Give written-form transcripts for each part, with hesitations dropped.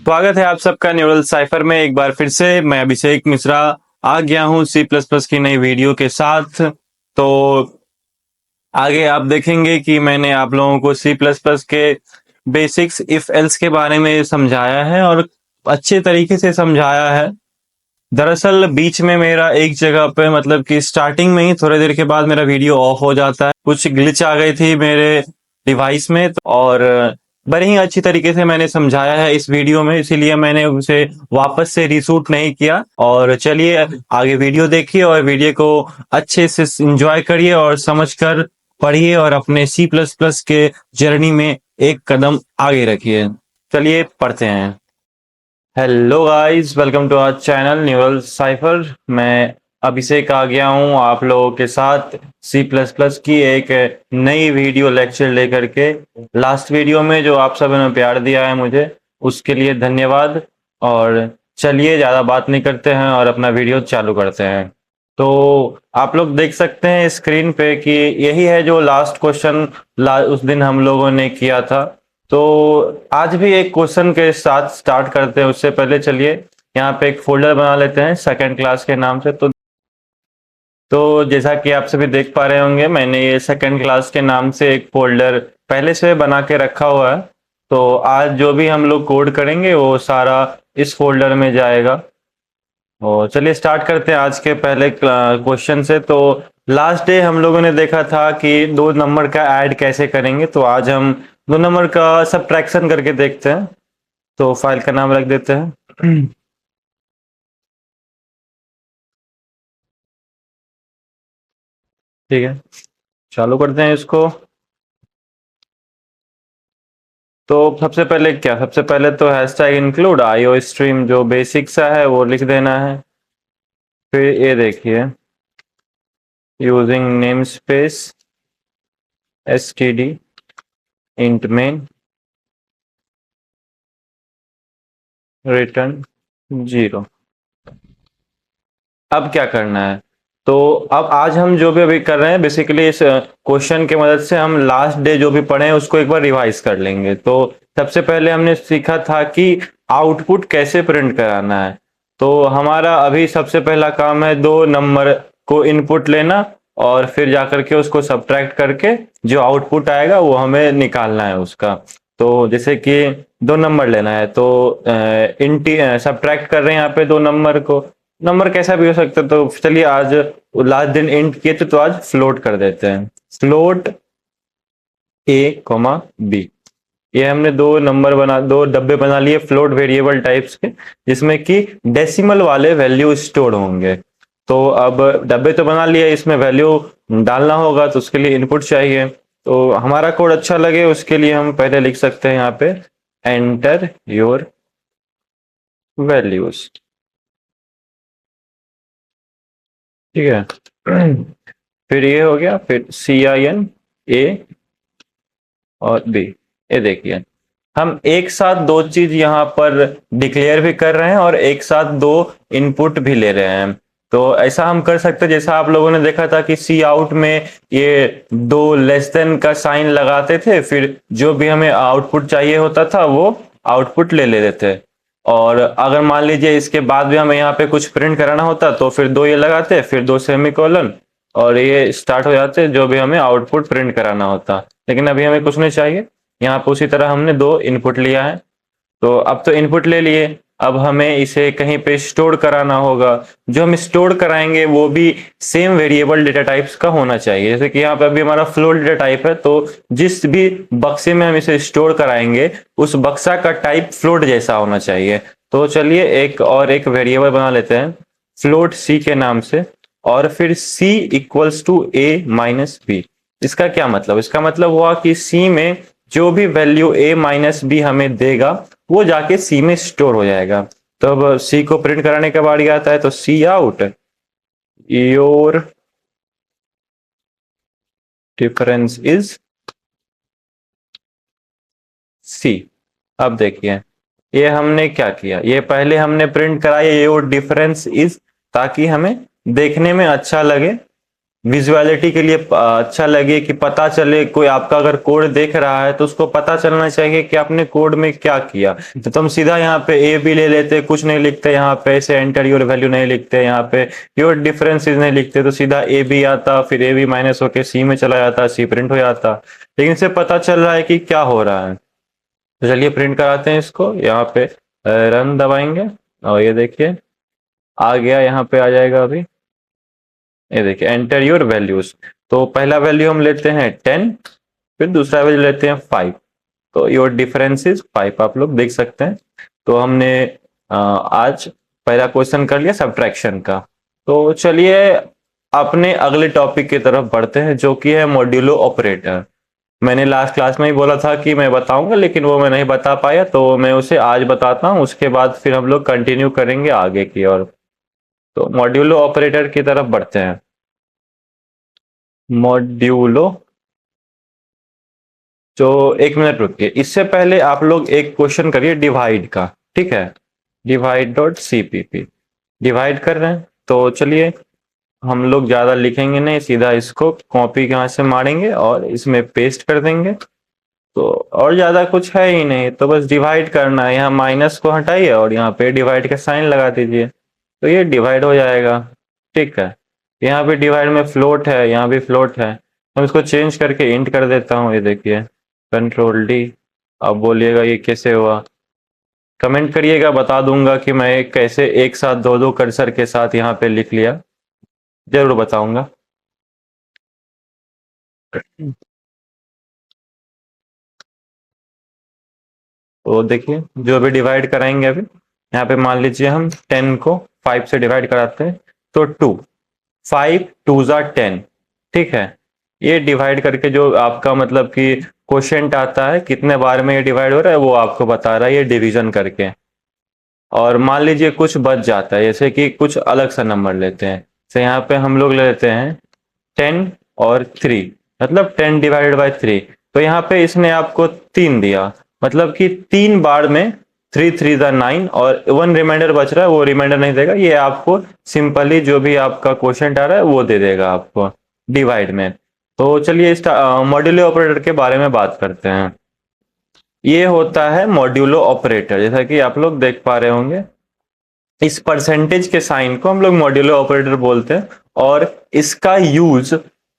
स्वागत है आप सबका न्यूरल साइफर में। एक बार फिर से मैं अभिषेक मिश्रा आ गया हूं सी प्लस प्लस की नई वीडियो के साथ। तो आगे आप देखेंगे कि मैंने आप लोगों को सी प्लस प्लस के बेसिक्स इफ एल्स के बारे में समझाया है और अच्छे तरीके से समझाया है। दरअसल बीच में मेरा एक जगह पे मतलब कि स्टार्टिंग में ही थोड़ी देर के बाद मेरा वीडियो ऑफ हो जाता है, कुछ ग्लिच आ गई थी मेरे डिवाइस में और बड़े ही अच्छी तरीके से मैंने समझाया है इस वीडियो में, इसीलिए मैंने उसे वापस से रीशूट नहीं किया। और चलिए आगे वीडियो देखिए और वीडियो को अच्छे से एंजॉय करिए और समझकर पढ़िए और अपने सी प्लस प्लस के जर्नी में एक कदम आगे रखिए। चलिए पढ़ते हैं। Hello guys, welcome to our channel neural cipher. मैं अभिषेक आ गया हूं आप लोगों के साथ सी प्लस प्लस की एक नई वीडियो लेक्चर लेकर के। लास्ट वीडियो में जो आप सबने प्यार दिया है मुझे, उसके लिए धन्यवाद। और चलिए ज़्यादा बात नहीं करते हैं और अपना वीडियो चालू करते हैं। तो आप लोग देख सकते हैं स्क्रीन पे कि यही है जो लास्ट क्वेश्चन उस दिन हम लोगों ने किया था। तो आज भी एक क्वेश्चन के साथ स्टार्ट करते हैं। उससे पहले चलिए यहाँ पे एक फोल्डर बना लेते हैं सेकंड क्लास के नाम से। तो जैसा कि आप सभी देख पा रहे होंगे, मैंने ये सेकंड क्लास के नाम से एक फोल्डर पहले से बना के रखा हुआ है। तो आज जो भी हम लोग कोड करेंगे वो सारा इस फोल्डर में जाएगा। और चलिए स्टार्ट करते हैं आज के पहले क्वेश्चन से। तो लास्ट डे हम लोगों ने देखा था कि दो नंबर का ऐड कैसे करेंगे, तो आज हम दो नंबर का सब्ट्रैक्शन करके देखते हैं। तो फाइल का नाम रख देते हैं। ठीक है, चालू करते हैं इसको। तो सबसे पहले तो हैशटैग इंक्लूड आईओ स्ट्रीम जो बेसिक सा है वो लिख देना है। फिर ये देखिए, using name space std int main return 0। अब क्या करना है, तो अब आज हम जो भी अभी कर रहे हैं बेसिकली इस क्वेश्चन की मदद से हम लास्ट डे जो भी पढ़े हैं उसको एक बार रिवाइज कर लेंगे। तो सबसे पहले हमने सीखा था कि आउटपुट कैसे प्रिंट कराना है। तो हमारा अभी सबसे पहला काम है दो नंबर को इनपुट लेना और फिर जाकर के उसको सब्ट्रैक्ट करके जो आउटपुट आएगा वो हमें निकालना है उसका। तो जैसे कि दो नंबर लेना है, तो सब्ट्रैक्ट कर रहे हैं यहाँ पे दो नंबर को। नंबर कैसा भी हो सकता है, तो चलिए आज लास्ट दिन इंट किए थे तो आज फ्लोट कर देते हैं। फ्लोट ए कॉमा बी। ये हमने दो डब्बे बना लिए फ्लोट वेरिएबल टाइप्स के, जिसमें कि डेसिमल वाले वैल्यू स्टोर होंगे। तो अब डब्बे तो बना लिए, इसमें वैल्यू डालना होगा तो उसके लिए इनपुट चाहिए। तो हमारा कोड अच्छा लगे उसके लिए हम पहले लिख सकते हैं यहाँ पे एंटर योर वैल्यूज। ठीक है। फिर ये हो गया, फिर CIN A और B। ये देखिए, हम एक साथ दो चीज यहाँ पर डिक्लेयर भी कर रहे हैं और एक साथ दो इनपुट भी ले रहे हैं। तो ऐसा हम कर सकते हैं जैसा आप लोगों ने देखा था कि सी आउट में ये दो लेस देन का साइन लगाते थे, फिर जो भी हमें आउटपुट चाहिए होता था वो आउटपुट ले लेते थे। और अगर मान लीजिए इसके बाद भी हमें यहाँ पे कुछ प्रिंट कराना होता तो फिर दो ये लगाते, फिर दो सेमीकोलन और ये स्टार्ट हो जाते जो भी हमें आउटपुट प्रिंट कराना होता। लेकिन अभी हमें कुछ नहीं चाहिए, यहाँ पे उसी तरह हमने दो इनपुट लिया है। तो अब तो इनपुट ले लिए, अब हमें इसे कहीं पे स्टोर कराना होगा। जो हम स्टोर कराएंगे वो भी सेम वेरिएबल डेटा टाइप्स का होना चाहिए। जैसे कि यहाँ पे अभी हमारा फ्लोट डेटा टाइप है, तो जिस भी बक्से में हम इसे स्टोर कराएंगे उस बक्सा का टाइप फ्लोट जैसा होना चाहिए। तो चलिए एक वेरिएबल बना लेते हैं फ्लोट सी के नाम से, और फिर C equals to A minus B. इसका क्या मतलब, इसका मतलब हुआ कि सी में जो भी वैल्यू a माइनस बी हमें देगा वो जाके सी में स्टोर हो जाएगा। तो अब सी को प्रिंट कराने का बारी आता है, तो cout your difference is C. अब देखिए ये हमने क्या किया, ये पहले हमने प्रिंट कराया योर डिफरेंस इज, ताकि हमें देखने में अच्छा लगे विजुअलिटी के लिए अच्छा लगे, कि पता चले, कोई आपका अगर कोड देख रहा है तो उसको पता चलना चाहिए कि आपने कोड में क्या किया। तो तुम सीधा यहाँ पे ए बी ले लेते, कुछ नहीं लिखते यहाँ पे, ऐसे एंटर योर वैल्यू नहीं लिखते, यहाँ पे योर डिफरेंसेस नहीं लिखते, तो सीधा ए बी आता, फिर ए बी माइनस होके सी में चला जाता, सी प्रिंट हो जाता। लेकिन इससे पता चल रहा है कि क्या हो रहा है। तो चलिए प्रिंट कराते हैं इसको। यहाँ पे रन दबाएंगे और ये देखिए आ गया, यहाँ पे आ जाएगा अभी। ये देखिए एंटर योर वैल्यूज। तो पहला वैल्यू हम लेते हैं 10, फिर दूसरा वैल्यू लेते हैं 5। तो योर डिफरेंस इज 5, आप लोग देख सकते हैं। तो हमने आज पहला क्वेश्चन कर लिया सब्ट्रैक्शन का। तो चलिए अपने अगले टॉपिक की तरफ बढ़ते हैं, जो कि है मॉड्यूलो ऑपरेटर। मैंने लास्ट क्लास में ही बोला था कि मैं बताऊंगा, लेकिन वो मैं नहीं बता पाया, तो मैं उसे आज बताता हूँ। उसके बाद फिर हम लोग कंटिन्यू करेंगे आगे की ओर। तो मॉड्यूलो ऑपरेटर की तरफ बढ़ते हैं। मॉड्यूलो, तो एक मिनट रुकिए, इससे पहले आप लोग एक क्वेश्चन करिए डिवाइड का, ठीक है। डिवाइड डॉट सीपीपी, डिवाइड कर रहे हैं। तो चलिए हम लोग ज्यादा लिखेंगे नहीं, सीधा इसको कॉपी यहाँ से मारेंगे और इसमें पेस्ट कर देंगे। तो और ज्यादा कुछ है ही नहीं, तो बस डिवाइड करना है। यहाँ माइनस को हटाइए और यहाँ पे डिवाइड का साइन लगा दीजिए, तो ये डिवाइड हो जाएगा, ठीक है। यहाँ पे डिवाइड में फ्लोट है, यहाँ भी फ्लोट है, हम इसको चेंज करके इंट कर देता हूँ। ये देखिए कंट्रोल डी। अब बोलिएगा ये कैसे हुआ, कमेंट करिएगा, बता दूंगा कि मैं कैसे एक साथ दो दो कर्सर के साथ यहाँ पे लिख लिया, जरूर बताऊंगा। तो देखिए जो भी डिवाइड कराएंगे अभी, यहाँ पे मान लीजिए हम 10 को 5 से डिवाइड कराते हैं, तो 2, 5 2 ज़ा 10, ठीक है। ये डिवाइड करके जो आपका मतलब कि क्वोशिएंट आता है, कितने बार में ये डिवाइड हो रहा है, वो आपको बता रहा है ये डिवीजन करके। और मान लीजिए कुछ बच जाता है, जैसे कि कुछ अलग सा नंबर लेते हैं, तो यहाँ पे हम लोग ले लेते हैं 10 और 3, मतलब 10 डिवाइडेड बाई 3। तो यहाँ पे इसने आपको 3 दिया, मतलब कि 3 बार में 3 3 ज़ा 9, और 1 रिमाइंडर बच रहा है, वो रिमाइंडर नहीं देगा, ये आपको सिंपली जो भी आपका क्वोशिएंट आ रहा है वो दे देगा आपको डिवाइड में। तो चलिए इस मॉड्यूलो ऑपरेटर के बारे में बात करते हैं। ये होता है मॉड्यूलो ऑपरेटर, जैसा कि आप लोग देख पा रहे होंगे। इस परसेंटेज के साइन को हम लोग मॉड्यूलो ऑपरेटर बोलते हैं, और इसका यूज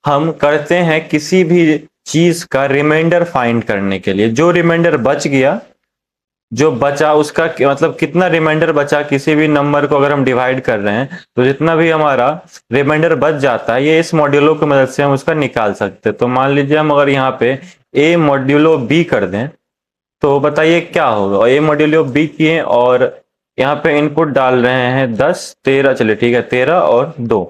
हम करते हैं किसी भी चीज का रिमाइंडर फाइंड करने के लिए। जो रिमाइंडर बच गया, जो बचा उसका मतलब कितना रिमाइंडर बचा, किसी भी नंबर को अगर हम डिवाइड कर रहे हैं तो जितना भी हमारा रिमाइंडर बच जाता है, ये इस मॉड्यूलो की मदद से हम उसका निकाल सकते हैं। तो मान लीजिए हम अगर यहाँ पे a मॉड्यूलो b कर दें, तो बताइए क्या होगा। और a मॉड्यूलो b किए और यहाँ पे इनपुट डाल रहे हैं 10 13, चलिए ठीक है 13 और 2।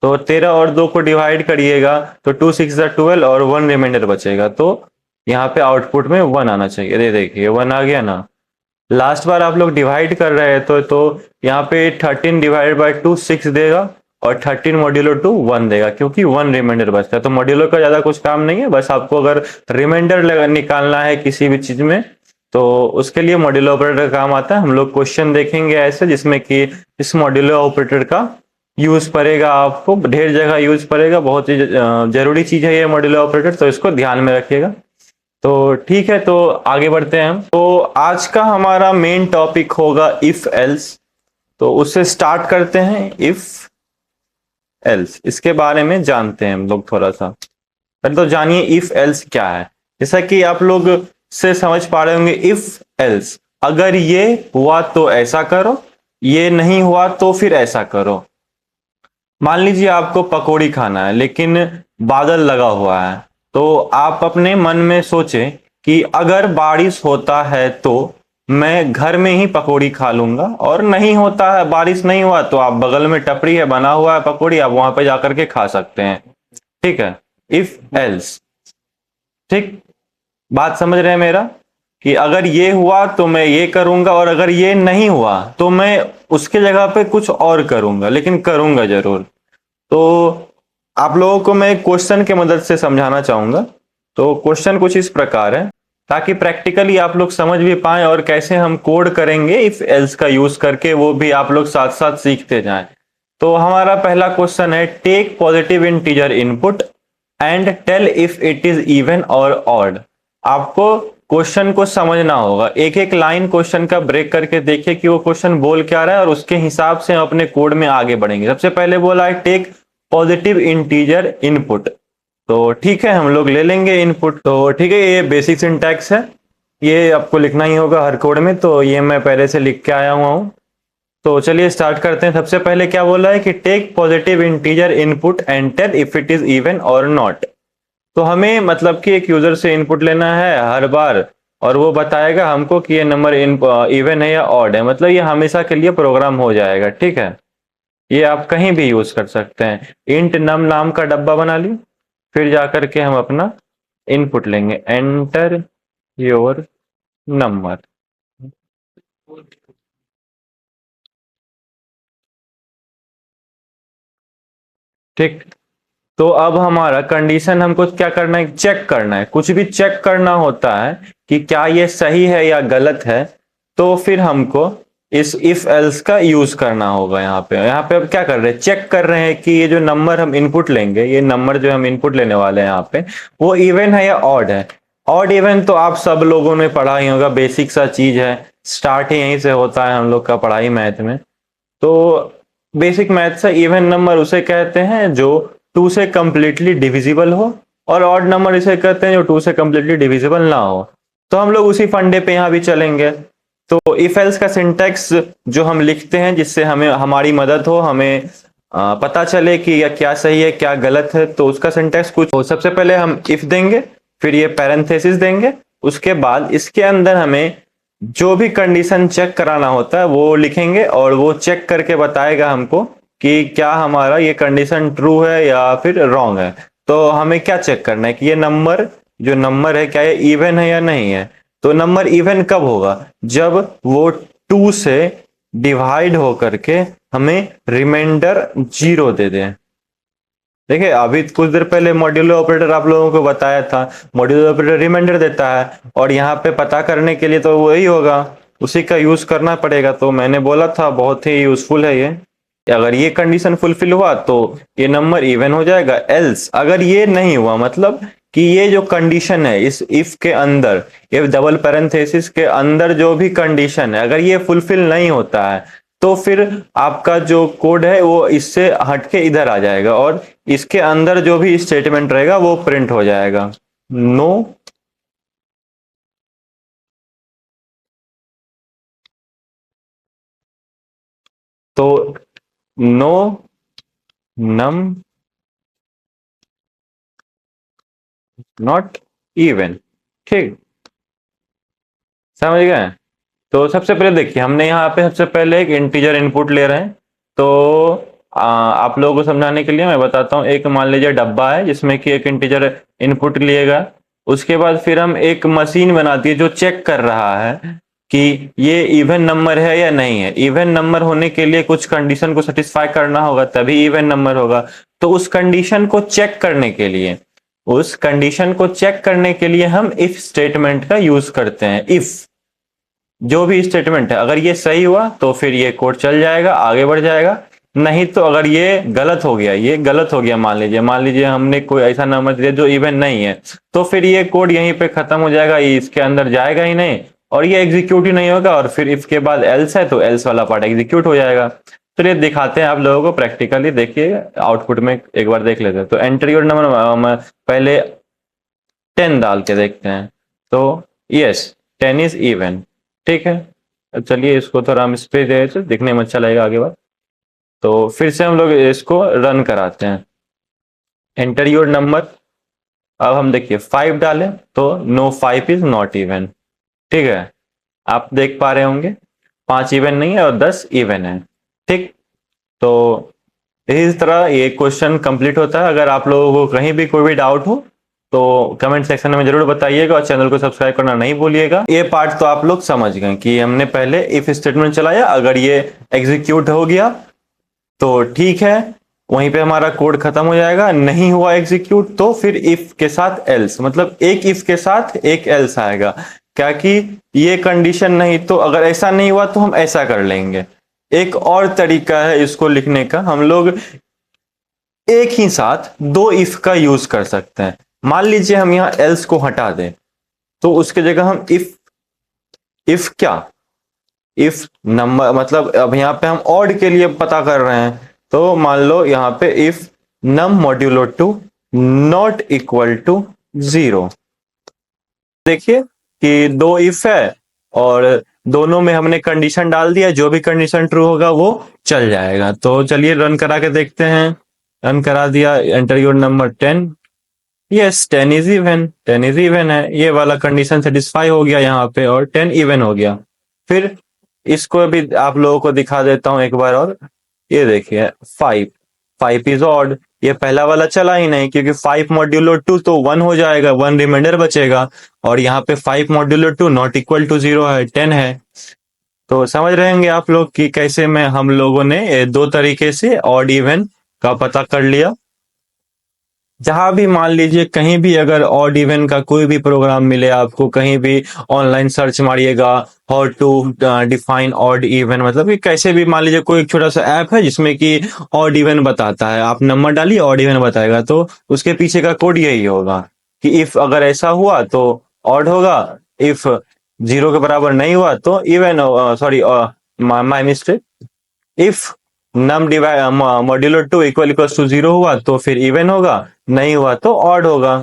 तो 13 और 2 को डिवाइड करिएगा, तो 2 6 12 और 1 रिमाइंडर बचेगा। तो यहाँ पे आउटपुट में 1 आना चाहिए। ये देखिए 1 आ गया ना। लास्ट बार आप लोग डिवाइड कर रहे हैं तो यहाँ पे 13 डिवाइडेड बाई 2 6 देगा, और 13 मॉड्यूलो 2 1 देगा, क्योंकि 1 रिमाइंडर बचता है। तो मॉड्यूलो का ज्यादा कुछ काम नहीं है, बस आपको अगर रिमाइंडर निकालना है किसी भी चीज में, तो उसके लिए मॉड्यूलो ऑपरेटर काम आता है। हम लोग क्वेश्चन देखेंगे ऐसे, जिसमें कि इस मॉड्यूलो ऑपरेटर का यूज पड़ेगा, आपको ढेर जगह यूज पड़ेगा, बहुत ही जरूरी चीज है ये मॉड्यूलो ऑपरेटर, तो इसको ध्यान में रखिएगा। तो ठीक है, तो आगे बढ़ते हैं हम। तो आज का हमारा मेन टॉपिक होगा इफ एल्स। तो उससे स्टार्ट करते हैं। इफ एल्स, इसके बारे में जानते हैं हम लोग थोड़ा सा। पहले तो जानिए इफ एल्स क्या है। जैसा कि आप लोग से समझ पा रहे होंगे, इफ एल्स, अगर ये हुआ तो ऐसा करो, ये नहीं हुआ तो फिर ऐसा करो। मान लीजिए आपको पकौड़ी खाना है, लेकिन बादल लगा हुआ है, तो आप अपने मन में सोचें कि अगर बारिश होता है तो मैं घर में ही पकौड़ी खा लूंगा, और नहीं होता है, बारिश नहीं हुआ, तो आप बगल में टपरी है, बना हुआ है पकौड़ी, आप वहां पे जाकर के खा सकते हैं। ठीक है, इफ एल्स। ठीक, बात समझ रहे हैं मेरा, कि अगर ये हुआ तो मैं ये करूंगा, और अगर ये नहीं हुआ तो मैं उसके जगह पे कुछ और करूंगा, लेकिन करूंगा जरूर। तो आप लोगों को मैं क्वेश्चन के मदद से समझाना चाहूंगा। तो क्वेश्चन कुछ इस प्रकार है, ताकि प्रैक्टिकली आप लोग समझ भी पाएं, और कैसे हम कोड करेंगे इफ एल्स का यूज करके, वो भी आप लोग साथ साथ सीखते जाएं। तो हमारा पहला क्वेश्चन है, take positive integer input and tell if it is even or odd. आपको क्वेश्चन को समझना होगा, एक एक लाइन क्वेश्चन का ब्रेक करके देखिए कि वो क्वेश्चन बोल क्या रहा है और उसके हिसाब से हम अपने कोड में आगे बढ़ेंगे। सबसे पहले बोला है टेक पॉजिटिव इंटीजर इनपुट, तो ठीक है हम लोग ले लेंगे इनपुट। तो ठीक है, ये बेसिक सिंटैक्स है, ये आपको लिखना ही होगा हर कोड में, तो ये मैं पहले से लिख के आया हुआ हूं। तो चलिए स्टार्ट करते हैं। सबसे पहले क्या बोला है कि take positive integer input and tell if it is even or not. तो हमें मतलब कि एक यूजर से इनपुट लेना है हर बार और वो बताएगा हमको कि ये नंबर इवन है या ऑड है, मतलब ये हमेशा के लिए प्रोग्राम हो जाएगा। ठीक है, ये आप कहीं भी यूज कर सकते हैं। इंट नम नाम का डब्बा बना ली, फिर जाकर के हम अपना इनपुट लेंगे, एंटर योर नंबर। ठीक, तो अब हमारा कंडीशन हमको क्या करना है, चेक करना है। कुछ भी चेक करना होता है कि क्या ये सही है या गलत है, तो फिर हमको इस इफ एल्स का यूज करना होगा। यहाँ पे अब क्या कर रहे हैं, चेक कर रहे हैं कि ये जो नंबर हम इनपुट लेंगे, ये नंबर जो हम इनपुट लेने वाले हैं यहाँ पे, वो इवन है या ऑड है। ऑड इवन तो आप सब लोगों ने पढ़ा ही होगा, बेसिक सा चीज है, स्टार्ट ही यहीं से होता है हम लोग का पढ़ाई मैथ में। तो बेसिक मैथ से इवन नंबर उसे कहते हैं जो 2 से कंप्लीटली डिविजिबल हो, और ऑड नंबर इसे कहते हैं जो 2 से कंप्लीटली डिविजिबल ना हो। तो हम लोग उसी फंडे पे यहाँ भी चलेंगे। तो इफ एल्स का सिंटैक्स जो हम लिखते हैं जिससे हमें हमारी मदद हो, हमें पता चले कि या क्या सही है क्या गलत है, तो उसका सिंटैक्स कुछ हो। सबसे पहले हम इफ देंगे, फिर ये पैरेंथेसिस देंगे, उसके बाद इसके अंदर हमें जो भी कंडीशन चेक कराना होता है वो लिखेंगे और वो चेक करके बताएगा हमको कि क्या हमारा ये कंडीशन ट्रू है या फिर रॉन्ग है। तो हमें क्या चेक करना है कि ये नंबर जो नंबर है क्या ये इवन है या नहीं है। तो नंबर इवन कब होगा, जब वो 2 से डिवाइड होकर के हमें रिमाइंडर 0 दे दे। देखिए अभी कुछ देर पहले मॉड्यूलर ऑपरेटर आप लोगों को बताया था, मॉड्यूलर ऑपरेटर रिमाइंडर देता है और यहाँ पे पता करने के लिए तो वही होगा, उसी का यूज करना पड़ेगा। तो मैंने बोला था बहुत ही यूजफुल है ये। अगर ये कंडीशन फुलफिल हुआ तो ये नंबर इवन हो जाएगा। एल्स अगर ये नहीं हुआ, मतलब कि ये जो कंडीशन है इस इफ के अंदर, ये डबल पैरेंथेसिस के अंदर जो भी कंडीशन है, अगर ये फुलफिल नहीं होता है तो फिर आपका जो कोड है वो इससे हटके इधर आ जाएगा और इसके अंदर जो भी स्टेटमेंट रहेगा वो प्रिंट हो जाएगा। नो तो नो नम नॉट इवन। ठीक, समझ गए। तो सबसे पहले देखिए हमने यहाँ पे सबसे पहले एक इंटीजर इनपुट ले रहे हैं। तो आप लोगों को समझाने के लिए मैं बताता हूँ, एक मान लीजिए डब्बा है जिसमें कि एक इंटीजर इनपुट लिएगा, उसके बाद फिर हम एक मशीन बनाती है जो चेक कर रहा है कि ये इवन नंबर है या नहीं है। इवन नंबर होने के लिए कुछ कंडीशन को सेटिस्फाई करना होगा तभी इवन नंबर होगा। तो उस कंडीशन को चेक करने के लिए, हम इफ स्टेटमेंट का यूज करते हैं। इफ जो भी स्टेटमेंट है अगर ये सही हुआ तो फिर ये कोड चल जाएगा, आगे बढ़ जाएगा। नहीं तो अगर ये गलत हो गया, मान लीजिए हमने कोई ऐसा नंबर दिया जो इवन नहीं है, तो फिर ये कोड यहीं पे खत्म हो जाएगा, ये इसके अंदर जाएगा ही नहीं और ये एग्जीक्यूट ही नहीं होगा। और फिर इसके बाद एल्स है तो एल्स वाला पार्ट एग्जीक्यूट हो जाएगा। चलिए दिखाते हैं आप लोगों को प्रैक्टिकली, देखिए आउटपुट में एक बार देख लेते हैं। तो एंटर योर नंबर, पहले 10 डाल के देखते हैं। तो यस 10 इज इवन। ठीक है, अब चलिए इसको थोड़ा हम स्पेस दे तो दिखने में अच्छा लगेगा आगे बार। तो फिर से हम लोग इसको रन कराते हैं, एंटर योर नंबर। अब हम देखिए 5 डालें तो नो 5 इज नॉट इवन। ठीक है, आप देख पा रहे होंगे 5 इवन नहीं है और 10 इवन है। ठीक, तो इस तरह ये क्वेश्चन कंप्लीट होता है। अगर आप लोगों को कहीं भी कोई भी डाउट हो तो कमेंट सेक्शन में जरूर बताइएगा और चैनल को सब्सक्राइब करना नहीं भूलिएगा। ये पार्ट तो आप लोग समझ गए कि हमने पहले इफ स्टेटमेंट चलाया, अगर ये एग्जीक्यूट हो गया तो ठीक है, वहीं पे हमारा कोड खत्म हो जाएगा। नहीं हुआ एग्जीक्यूट तो फिर इफ के साथ एल्स, मतलब एक इफ के साथ एक एल्स आएगा। क्या कि ये कंडीशन नहीं, तो अगर ऐसा नहीं हुआ तो हम ऐसा कर लेंगे। एक और तरीका है इसको लिखने का, हम लोग एक ही साथ दो इफ का यूज कर सकते हैं। मान लीजिए हम यहां एल्स को हटा दें, तो उसके जगह हम इफ क्या, इफ नंबर, मतलब अब यहां पे हम ऑड के लिए पता कर रहे हैं, तो मान लो यहां पे if num modulo 2 not equal to 0। देखिए कि दो इफ है और दोनों में हमने कंडीशन डाल दिया, जो भी कंडीशन ट्रू होगा वो चल जाएगा। तो चलिए रन करा के देखते हैं। रन करा दिया, enter your number 10, yes 10 is even, 10 is even है, ये वाला कंडीशन सेटिस्फाई हो गया यहाँ पे और 10 इवन हो गया। फिर इसको भी आप लोगों को दिखा देता हूं एक बार और, ये देखिए 5, 5 इज ऑड, ये पहला वाला चला ही नहीं क्योंकि 5 मॉड्यूलो 2 तो 1 हो जाएगा, 1 रिमाइंडर बचेगा, और यहाँ पे 5 मॉड्यूलो 2 नॉट इक्वल टू 0 है, 10 है। तो समझ रहे होंगे आप लोग कि कैसे में हम लोगों ने दो तरीके से ऑड इवन का पता कर लिया। जहां भी मान लीजिए कहीं भी अगर ऑड इवन का कोई भी प्रोग्राम मिले आपको, कहीं भी ऑनलाइन सर्च मारिएगा how to define odd even, मतलब कि कैसे भी मान लीजिए कोई एक छोटा सा ऐप है जिसमें कि ऑड इवन बताता है, आप नंबर डालिए ऑड इवन बताएगा, तो उसके पीछे का कोड यही होगा कि इफ अगर ऐसा हुआ तो ऑड होगा, इफ 0 के बराबर नहीं हुआ तो even, sorry my mistake, if num divide modulo 2 equal equal to 0 हुआ तो फिर इवन होगा, नहीं हुआ तो ऑड होगा।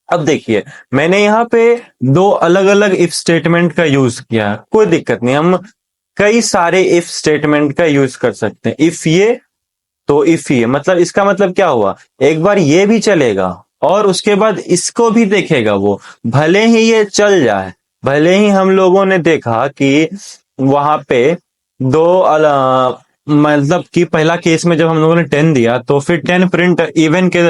अब देखिए मैंने यहाँ पे दो अलग अलग इफ स्टेटमेंट का यूज किया, कोई दिक्कत नहीं, हम कई सारे इफ स्टेटमेंट का यूज कर सकते हैं। इफ ये तो इफ ये, मतलब इसका मतलब क्या हुआ, एक बार ये भी चलेगा और उसके बाद इसको भी देखेगा वो, भले ही ये चल जाए, भले ही हम लोगों ने देखा कि वहां पे दो मतलब कि पहला केस में जब हम लोगों ने 10 दिया तो फिर 10 प्रिंट इवन के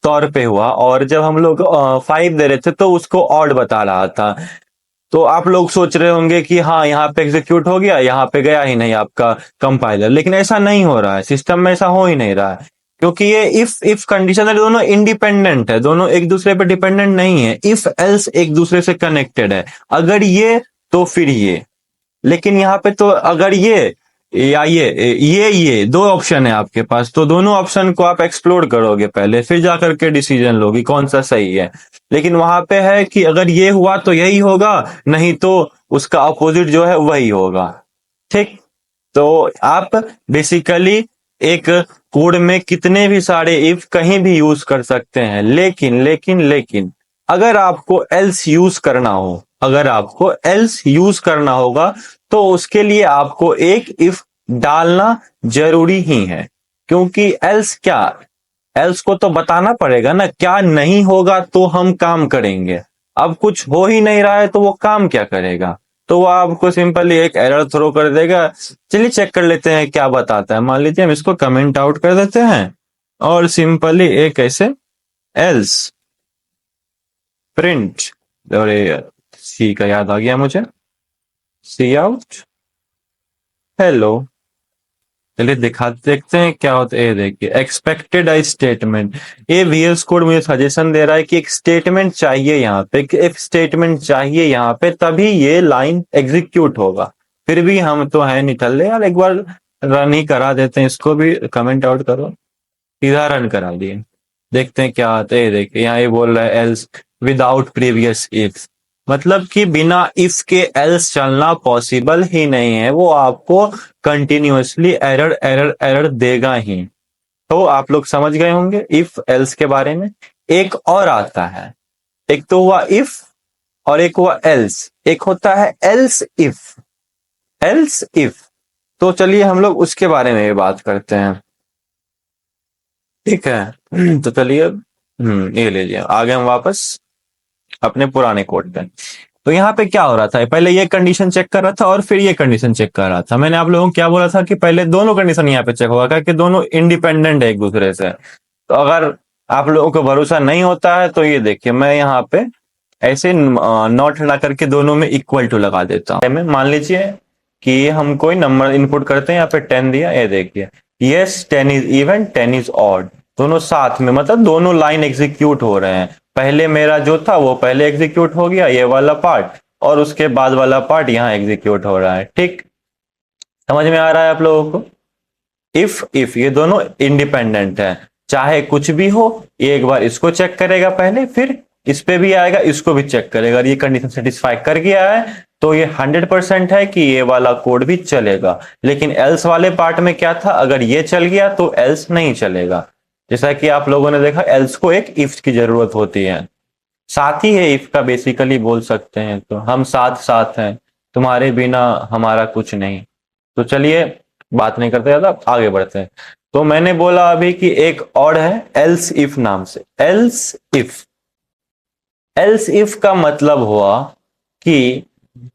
तौर पे हुआ, और जब हम लोग 5 दे रहे थे तो उसको ऑड बता रहा था। तो आप लोग सोच रहे होंगे कि हाँ यहाँ पे एग्जीक्यूट हो गया, यहाँ पे गया ही नहीं आपका कंपाइलर, लेकिन ऐसा नहीं हो रहा है, सिस्टम में ऐसा हो ही नहीं रहा है, क्योंकि ये इफ कंडीशन है, दोनों इंडिपेंडेंट है, दोनों एक दूसरे पे डिपेंडेंट नहीं है, इफ एल्स एक दूसरे से कनेक्टेड है, अगर ये तो फिर ये। लेकिन यहाँ पे तो अगर ये या ये दो ऑप्शन है आपके पास, तो दोनों ऑप्शन को आप एक्सप्लोर करोगे पहले, फिर जाकर के डिसीजन लोगे कौन सा सही है। लेकिन वहां पे है कि अगर ये हुआ तो यही होगा, नहीं तो उसका अपोजिट जो है वही होगा। ठीक, तो आप बेसिकली एक कोड में कितने भी सारे इफ कहीं भी यूज कर सकते हैं, लेकिन लेकिन लेकिन अगर आपको एल्स यूज करना हो, अगर आपको एल्स यूज करना होगा तो उसके लिए आपको एक इफ डालना जरूरी ही है, क्योंकि एल्स क्या, एल्स को तो बताना पड़ेगा ना, क्या नहीं होगा तो हम काम करेंगे, अब कुछ हो ही नहीं रहा है तो वो काम क्या करेगा, तो वो आपको सिंपली एक एरर थ्रो कर देगा। चलिए चेक कर लेते हैं क्या बताता है। मान लीजिए हम इसको कमेंट आउट कर देते हैं और सिंपली एक ऐसे एल्स प्रिंट, और सी का याद आ गया मुझे, सी आउट हेलो। चलिए दिखा देखते हैं क्या होता है। ये देखिए एक्सपेक्टेड आई स्टेटमेंट, ये वीएस कोड मुझे सजेशन दे रहा है कि एक स्टेटमेंट चाहिए यहाँ पे, एक स्टेटमेंट चाहिए यहाँ पे, तभी ये लाइन एग्जीक्यूट होगा। फिर भी हम तो है निठल्ले यार, एक बार रन ही करा देते हैं इसको भी, कमेंट आउट करो, सीधा रन करा दिए, देखते हैं क्या आता है। ये देखिए यहाँ ये बोल रहा है एल्स विदाउट प्रीवियस इफ, मतलब कि बिना इफ के एल्स चलना पॉसिबल ही नहीं है, वो आपको कंटिन्यूअसली एरर एरर एरर देगा ही। तो आप लोग समझ गए होंगे इफ एल्स के बारे में। एक और आता है, एक तो हुआ इफ और एक हुआ एल्स, एक होता है एल्स इफ, एल्स इफ। तो चलिए हम लोग उसके बारे में भी बात करते हैं, ठीक है। तो चलिए ये लीजिए, आ गए हम वापस अपने पुराने कोड पे। तो यहाँ पे क्या हो रहा था, पहले ये कंडीशन चेक कर रहा था और फिर ये कंडीशन चेक कर रहा था। मैंने आप लोगों को क्या बोला था कि पहले दोनों कंडीशन यहाँ पे चेक होगा, क्योंकि दोनों इंडिपेंडेंट है एक दूसरे से। तो अगर आप लोगों को भरोसा नहीं होता है तो ये देखिए मैं यहाँ पे ऐसे नॉट हटा करके दोनों में इक्वल टू लगा देता हूँ। मान लीजिए कि हम कोई नंबर इनपुट करते हैं, यहाँ पे 10 दिया, ये देखिए yes 10 is even 10 is odd, दोनों साथ में, मतलब दोनों लाइन एग्जीक्यूट हो रहे हैं। पहले मेरा जो था वो पहले एग्जीक्यूट हो गया ये वाला पार्ट, और उसके बाद वाला पार्ट यहाँ एग्जीक्यूट हो रहा है। ठीक, समझ में आ रहा है आप लोगों को? इफ ये दोनों इंडिपेंडेंट है, चाहे कुछ भी हो, ये एक बार इसको चेक करेगा पहले, फिर इस पे भी आएगा, इसको भी चेक करेगा। ये कंडीशन सेटिस्फाई कर गया है तो ये 100% है कि ये वाला कोड भी चलेगा। लेकिन एल्स वाले पार्ट में क्या था, अगर ये चल गया तो एल्स नहीं चलेगा। जैसा कि आप लोगों ने देखा, एल्स को एक इफ की जरूरत होती है, साथ ही है इफ का, बेसिकली बोल सकते हैं। तो हम साथ साथ हैं, तुम्हारे बिना हमारा कुछ नहीं। तो चलिए बात नहीं करते ज्यादा, आगे बढ़ते हैं। तो मैंने बोला अभी कि एक और है एल्स इफ नाम से। एल्स इफ, एल्स इफ का मतलब हुआ कि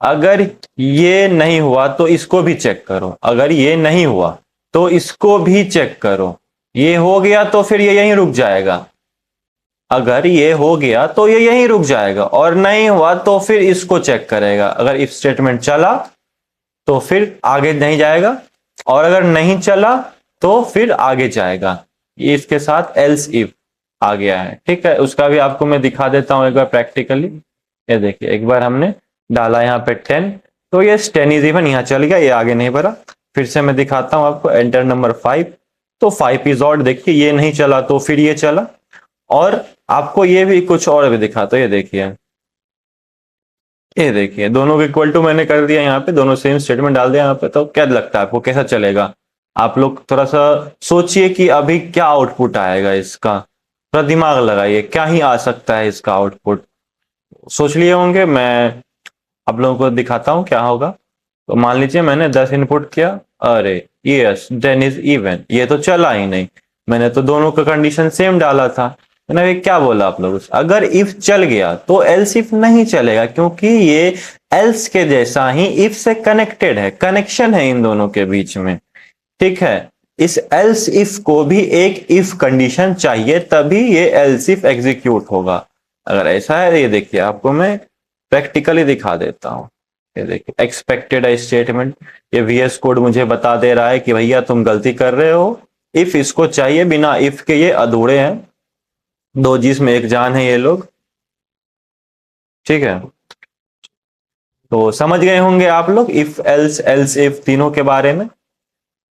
अगर ये नहीं हुआ तो इसको भी चेक करो, अगर ये नहीं हुआ तो इसको भी चेक करो, ये हो गया तो फिर ये यहीं रुक जाएगा, अगर ये हो गया तो ये यहीं रुक जाएगा, और नहीं हुआ तो फिर इसको चेक करेगा। अगर इफ स्टेटमेंट चला तो फिर आगे नहीं जाएगा, और अगर नहीं चला तो फिर आगे जाएगा। ये इसके साथ एल्स इफ आ गया है, ठीक है। उसका भी आपको मैं दिखा देता हूं एक बार प्रैक्टिकली। ये देखिए, एक बार हमने डाला यहाँ पे 10, तो ये 10 इज इवन, यहाँ चल गया, ये आगे नहीं बढ़ा। फिर से मैं दिखाता हूं आपको, एंटर नंबर 5, तो 5 इज ऑड, देखिए ये नहीं चला तो फिर ये चला। और आपको ये भी कुछ और भी दिखाता, ये देखिए, ये देखिए दोनों को इक्वल टू मैंने कर दिया यहाँ पे, दोनों सेम स्टेटमेंट डाल दिया यहाँ पे। तो क्या लगता है आपको, कैसा चलेगा? आप लोग थोड़ा सा सोचिए कि अभी क्या आउटपुट आएगा इसका, थोड़ा दिमाग लगाइए, क्या ही आ सकता है इसका आउटपुट। सोच लिए होंगे, मैं आप लोगों को दिखाता हूँ क्या होगा। तो मान लीजिए मैंने 10 इनपुट किया, अरे यस 10 इज इवन, ये तो चला ही नहीं, मैंने तो दोनों का कंडीशन सेम डाला था। मैंने ये क्या बोला आप लोग, अगर इफ चल गया तो एल्स इफ नहीं चलेगा, क्योंकि ये एल्स के जैसा ही इफ से कनेक्टेड है, कनेक्शन है इन दोनों के बीच में, ठीक है। इस एल्स इफ को भी एक इफ कंडीशन चाहिए, तभी ये एल्स इफ एग्जीक्यूट होगा। अगर ऐसा है, ये देखिए आपको मैं प्रैक्टिकली दिखा देता हूं। ये देखिए, एक्सपेक्टेड स्टेटमेंट, ये वीएस कोड मुझे बता दे रहा है कि भैया तुम गलती कर रहे हो, इफ इसको चाहिए, बिना इफ के ये अधूरे हैं, दो जिस्म एक जान है ये लोग, ठीक है। तो समझ गए होंगे आप लोग इफ एल्स एल्स इफ तीनों के बारे में।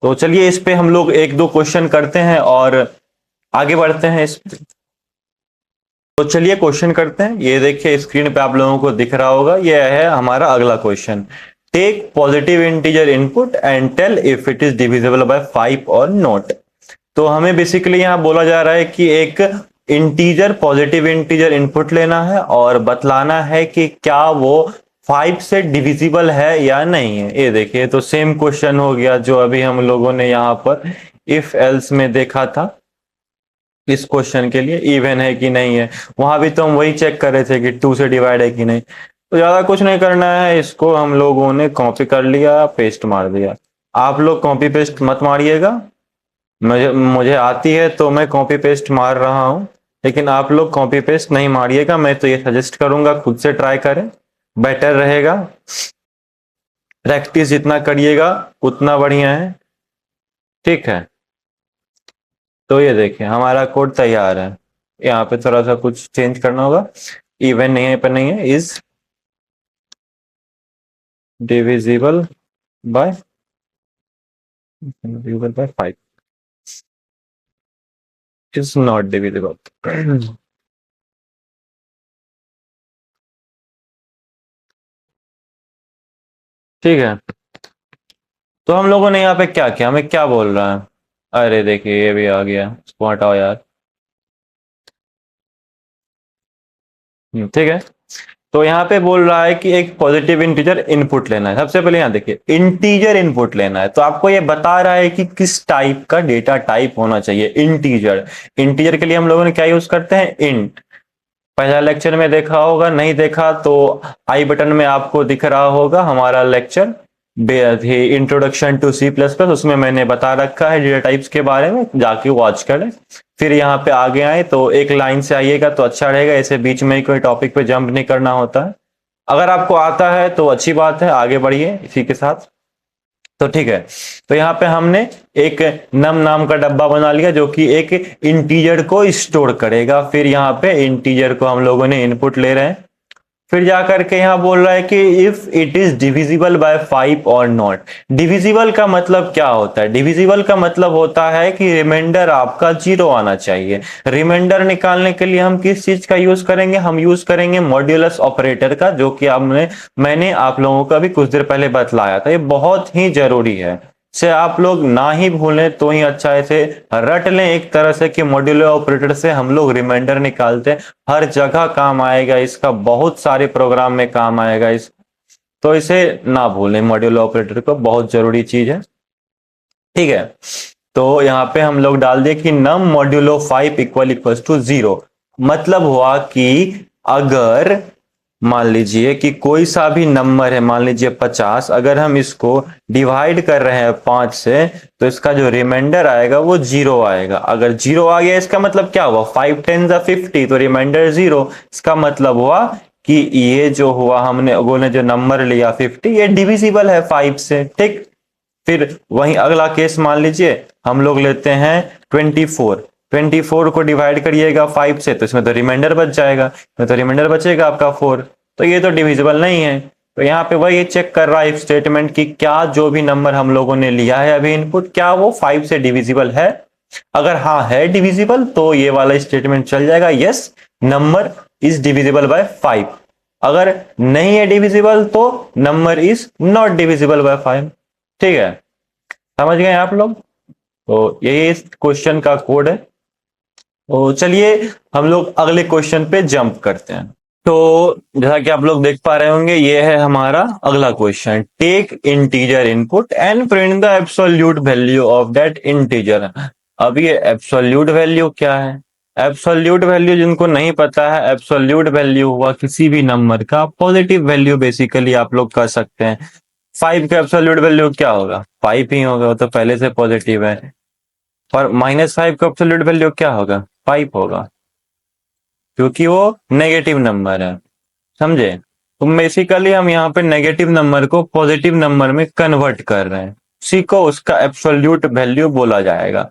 तो चलिए इस पे हम लोग एक दो क्वेश्चन करते हैं और आगे बढ़ते हैं इस पे। तो चलिए क्वेश्चन करते हैं। ये देखिए स्क्रीन पे आप लोगों को दिख रहा होगा, ये है हमारा अगला question. Take positive integer input and tell if it is divisible by 5 or not. तो हमें बेसिकली यहां बोला जा रहा है कि एक इंटीजर, पॉजिटिव इंटीजर इनपुट लेना है और बतलाना है कि क्या वो 5 से डिविजिबल है या नहीं है। ये देखिए, तो सेम क्वेश्चन हो गया जो अभी हम लोगों ने यहाँ पर इफ एल्स में देखा था। इस क्वेश्चन के लिए इवन है कि नहीं है, वहां भी तो हम वही चेक कर रहे थे कि 2 से डिवाइड है कि नहीं। तो ज्यादा कुछ नहीं करना है, इसको हम लोगों ने कॉपी कर लिया, पेस्ट मार दिया। आप लोग कॉपी पेस्ट मत मारिएगा, मुझे मुझे आती है तो मैं कॉपी पेस्ट मार रहा हूं, लेकिन आप लोग कॉपी पेस्ट नहीं मारिएगा। मैं तो ये सजेस्ट करूंगा खुद से ट्राई करें, बेटर रहेगा। प्रैक्टिस जितना करिएगा उतना बढ़िया है, ठीक है। तो ये देखिए हमारा कोड तैयार है। यहाँ पे थोड़ा सा कुछ चेंज करना होगा, इवन नहीं है पर नहीं है, is divisible by 5, is not divisible. ठीक है, तो हम लोगों ने यहाँ पे क्या किया, हमें क्या बोल रहा है, अरे देखिए ये भी आ गया, इसको हटाओ यार। ठीक है, तो यहाँ पे बोल रहा है कि एक पॉजिटिव इंटीजर इनपुट लेना है। सबसे पहले यहाँ देखिए इंटीजर इनपुट लेना है, तो आपको ये बता रहा है कि किस टाइप का डेटा टाइप होना चाहिए। इंटीजर, इंटीजर के लिए हम लोगों ने क्या यूज करते हैं, इंट। पहला लेक्चर में देखा होगा, नहीं देखा तो आई बटन में आपको दिख रहा होगा हमारा lecture introduction to C plus plus, उसमें मैंने बता रखा है डेटा टाइप्स के बारे में, जाके वॉच करें। फिर यहाँ पे आगे आए तो एक लाइन से आइएगा तो अच्छा रहेगा, ऐसे बीच में कोई टॉपिक पे जंप नहीं करना होता है। अगर आपको आता है तो अच्छी बात है, आगे बढ़िए इसी के साथ। तो ठीक है, तो यहाँ पे हमने एक नम नाम का डब्बा बना लिया जो कि एक इंटीजर को स्टोर करेगा। फिर यहाँ पे इंटीजर को हम लोगों ने इनपुट ले रहे हैं, फिर जाकर के यहाँ बोल रहा है कि if it is divisible by 5 or not. Divisible का मतलब क्या होता है? डिविजिबल का मतलब होता है कि रिमाइंडर आपका 0 आना चाहिए। रिमाइंडर निकालने के लिए हम किस चीज का यूज करेंगे? हम यूज करेंगे मॉड्यूलस ऑपरेटर का, जो कि मैंने आप लोगों का भी कुछ देर पहले बतलाया था। ये बहुत ही जरूरी है, से आप लोग ना ही भूलें तो ही अच्छा, इसे रट लें एक तरह से कि मॉड्यूलर ऑपरेटर से हम लोग रिमाइंडर निकालते हैं। हर जगह काम आएगा इसका, बहुत सारे प्रोग्राम में काम आएगा तो इसे ना भूलें, मॉड्यूलर ऑपरेटर को बहुत जरूरी चीज है। ठीक है, तो यहाँ पे हम लोग डाल दें कि नम मॉड्यूलो 5 इक्वल टू 0। मतलब हुआ कि अगर मान लीजिए कि कोई सा भी नंबर है, मान लीजिए 50, अगर हम इसको डिवाइड कर रहे हैं 5 से, तो इसका जो रिमाइंडर आएगा वो 0 आएगा। अगर 0 आ गया इसका मतलब क्या हुआ? 5 10 50, तो रिमाइंडर 0। इसका मतलब हुआ कि ये जो हुआ, हमने जो नंबर लिया 50, ये डिविजिबल है 5 से। ठीक, फिर वहीं अगला केस मान लीजिए हम लोग लेते हैं 24। 24 को डिवाइड करिएगा 5 से, तो इसमें तो रिमाइंडर बच जाएगा, तो रिमाइंडर बचेगा आपका 4। तो ये तो डिविजिबल नहीं है। तो यहाँ पे वही चेक कर रहा है स्टेटमेंट कि क्या जो भी नंबर हम लोगों ने लिया है अभी इनपुट, क्या वो 5 से डिविजिबल है। अगर हाँ है डिविजिबल तो ये वाला स्टेटमेंट चल जाएगा, yes number is divisible by 5। अगर नहीं है डिविजिबल तो number is not divisible by 5। ठीक है, समझ गए आप लोग? तो यही इस क्वेश्चन का कोड है। तो चलिए हम लोग अगले क्वेश्चन पे जंप करते हैं। तो जैसा कि आप लोग देख पा रहे होंगे, ये है हमारा अगला question. Take integer input and print the absolute value of that integer. अब ये एब्सोल्यूट वैल्यू क्या है? एब्सोल्यूट वैल्यू जिनको नहीं पता है, एब्सोल्यूट वैल्यू हुआ किसी भी नंबर का पॉजिटिव वैल्यू, बेसिकली आप लोग कह सकते हैं। 5 का एब्सोल्यूट वैल्यू क्या होगा? 5 ही होगा, वो तो पहले से पॉजिटिव है। और -5 का एब्सोल्यूट वैल्यू क्या होगा? 5 होगा, क्योंकि वो नेगेटिव नंबर है। समझे? तो बेसिकली हम यहाँ पे नेगेटिव नंबर को पॉजिटिव नंबर में कन्वर्ट कर रहे हैं, उसी को उसका एब्सोल्यूट वैल्यू बोला जाएगा।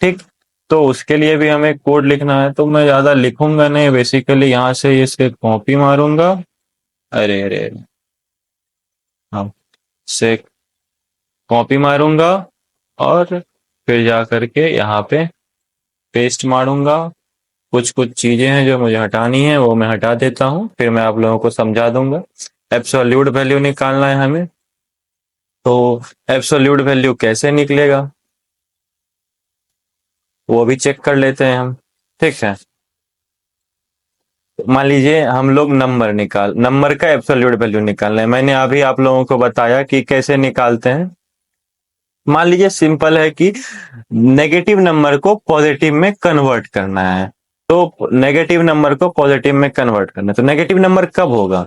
ठीक, तो उसके लिए भी हमें कोड लिखना है, तो मैं ज्यादा लिखूंगा नहीं, बेसिकली यहाँ से इसे कॉपी मारूंगा। अरे अरे अरे, हाँ, से कॉपी मारूंगा और फिर जा करके यहाँ पे पेस्ट मारूंगा। कुछ कुछ चीजें हैं जो मुझे हटानी है, वो मैं हटा देता हूँ, फिर मैं आप लोगों को समझा दूंगा। एब्सोल्यूट वैल्यू निकालना है हमें, तो एब्सोल्यूट वैल्यू कैसे निकलेगा वो भी चेक कर लेते हैं हम। ठीक है, मान लीजिए हम लोग नंबर का एब्सोल्यूट वैल्यू निकालना है। मैंने अभी आप लोगों को बताया कि कैसे निकालते हैं। मान लीजिए सिंपल है कि नेगेटिव नंबर को पॉजिटिव में कन्वर्ट करना है, तो नेगेटिव नंबर को पॉजिटिव में कन्वर्ट करना है, तो नेगेटिव नंबर कब होगा?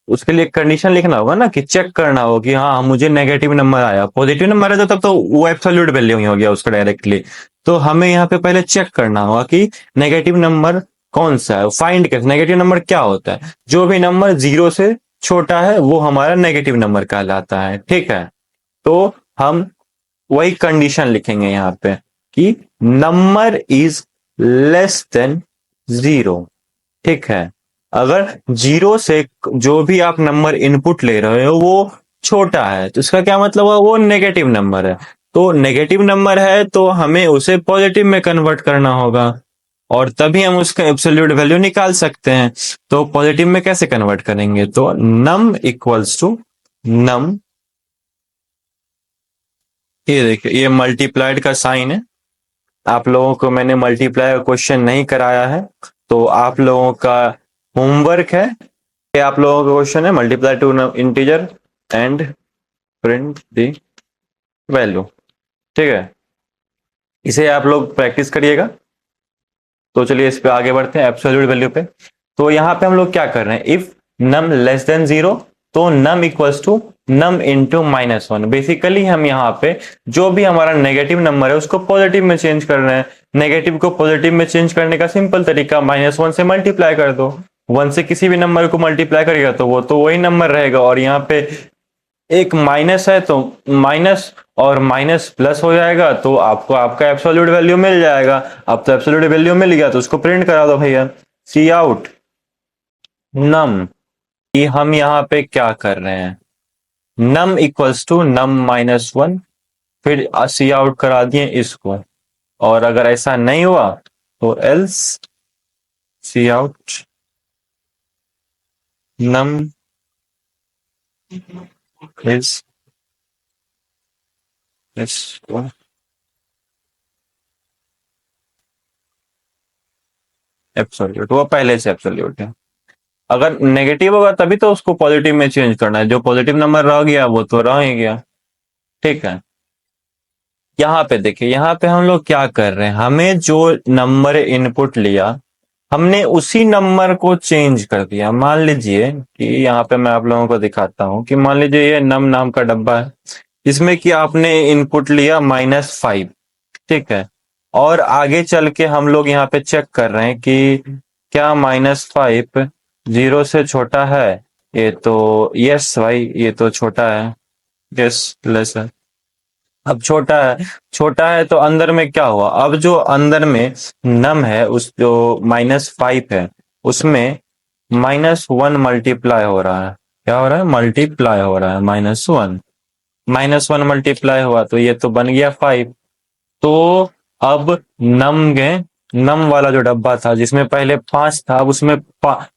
उसके लिए कंडीशन लिखना होगा ना, कि चेक करना होगा कि हाँ मुझे नेगेटिव नंबर आया। पॉजिटिव नंबर है तो तब तो वो एब्सोल्यूट वैल्यू ही हो गया उसका डायरेक्टली। तो हमें यहाँ पे पहले चेक करना होगा कि नेगेटिव नंबर कौन सा है। फाइंड कैसे? नेगेटिव नंबर क्या होता है? जो भी नंबर 0 से छोटा है वो हमारा नेगेटिव नंबर कहलाता है। ठीक है, तो हम वही कंडीशन लिखेंगे यहाँ पे कि नंबर इज लेस देन 0। ठीक है, अगर 0 से जो भी आप नंबर इनपुट ले रहे हो वो छोटा है, तो इसका क्या मतलब है? वो नेगेटिव नंबर है। तो नेगेटिव नंबर है तो हमें उसे पॉजिटिव में कन्वर्ट करना होगा, और तभी हम उसका एब्सोल्यूट वैल्यू निकाल सकते हैं। तो पॉजिटिव में कैसे कन्वर्ट करेंगे? तो नम इक्वल्स टू नम, ये देखिए ये मल्टीप्लाइड का साइन है। आप लोगों को मैंने मल्टीप्लाई का क्वेश्चन नहीं कराया है, तो आप लोगों का होमवर्क है, ये आप लोगों का क्वेश्चन है multiply two integer and print the value. ठीक है, इसे आप लोग प्रैक्टिस करिएगा। तो चलिए इस पे आगे बढ़ते हैं, एब्सोल्यूट वैल्यू पे। तो यहाँ पे हम लोग क्या कर रहे हैं? इफ नम लेस देन 0, तो num equals to num into -1। Basically हम यहाँ पे जो भी हमारा नेगेटिव नंबर है उसको पॉजिटिव में चेंज कर रहे हैं। नेगेटिव को पॉजिटिव में चेंज करने का सिंपल तरीका, -1 से मल्टीप्लाई कर दो। 1 से किसी भी नंबर को मल्टीप्लाई करेगा तो वो तो वही नंबर रहेगा, और यहाँ पे एक माइनस है तो माइनस और माइनस प्लस हो जाएगा, तो आपको आपका एब्सोल्यूट वैल्यू मिल जाएगा। अब तो एब्सोल्यूट वैल्यू मिल गया तो उसको प्रिंट करा दो भैया, सी आउट नम कि हम यहाँ पे क्या कर रहे हैं, num इक्वल्स टू num -1, फिर सी आउट करा दिए इसको, और अगर ऐसा नहीं हुआ तो else cout num is absolute, वो पहले से एब्सोल्यूट है। अगर नेगेटिव होगा तभी तो उसको पॉजिटिव में चेंज करना है, जो पॉजिटिव नंबर रह गया वो तो रह ही गया। ठीक है, यहाँ पे देखिए, यहाँ पे हम लोग क्या कर रहे हैं, हमें जो नंबर इनपुट लिया हमने उसी नंबर को चेंज कर दिया। मान लीजिए कि यहाँ पे मैं आप लोगों को दिखाता हूँ कि मान लीजिए ये नम नाम का डब्बा है, इसमें कि आपने इनपुट लिया -5, ठीक है, और आगे चल के हम लोग यहाँ पे चेक कर रहे हैं कि क्या -5 0 से छोटा है। ये तो यस भाई, ये तो छोटा है, यस लेस है। अब छोटा है तो अंदर में क्या हुआ, अब जो अंदर में नम है, उस जो -5 है उसमें -1 मल्टीप्लाई हो रहा है। क्या हो रहा है, मल्टीप्लाई हो रहा है, -1 मल्टीप्लाई हुआ तो ये तो बन गया 5। तो अब नम वाला जो डब्बा था जिसमें पहले 5 था, अब उसमें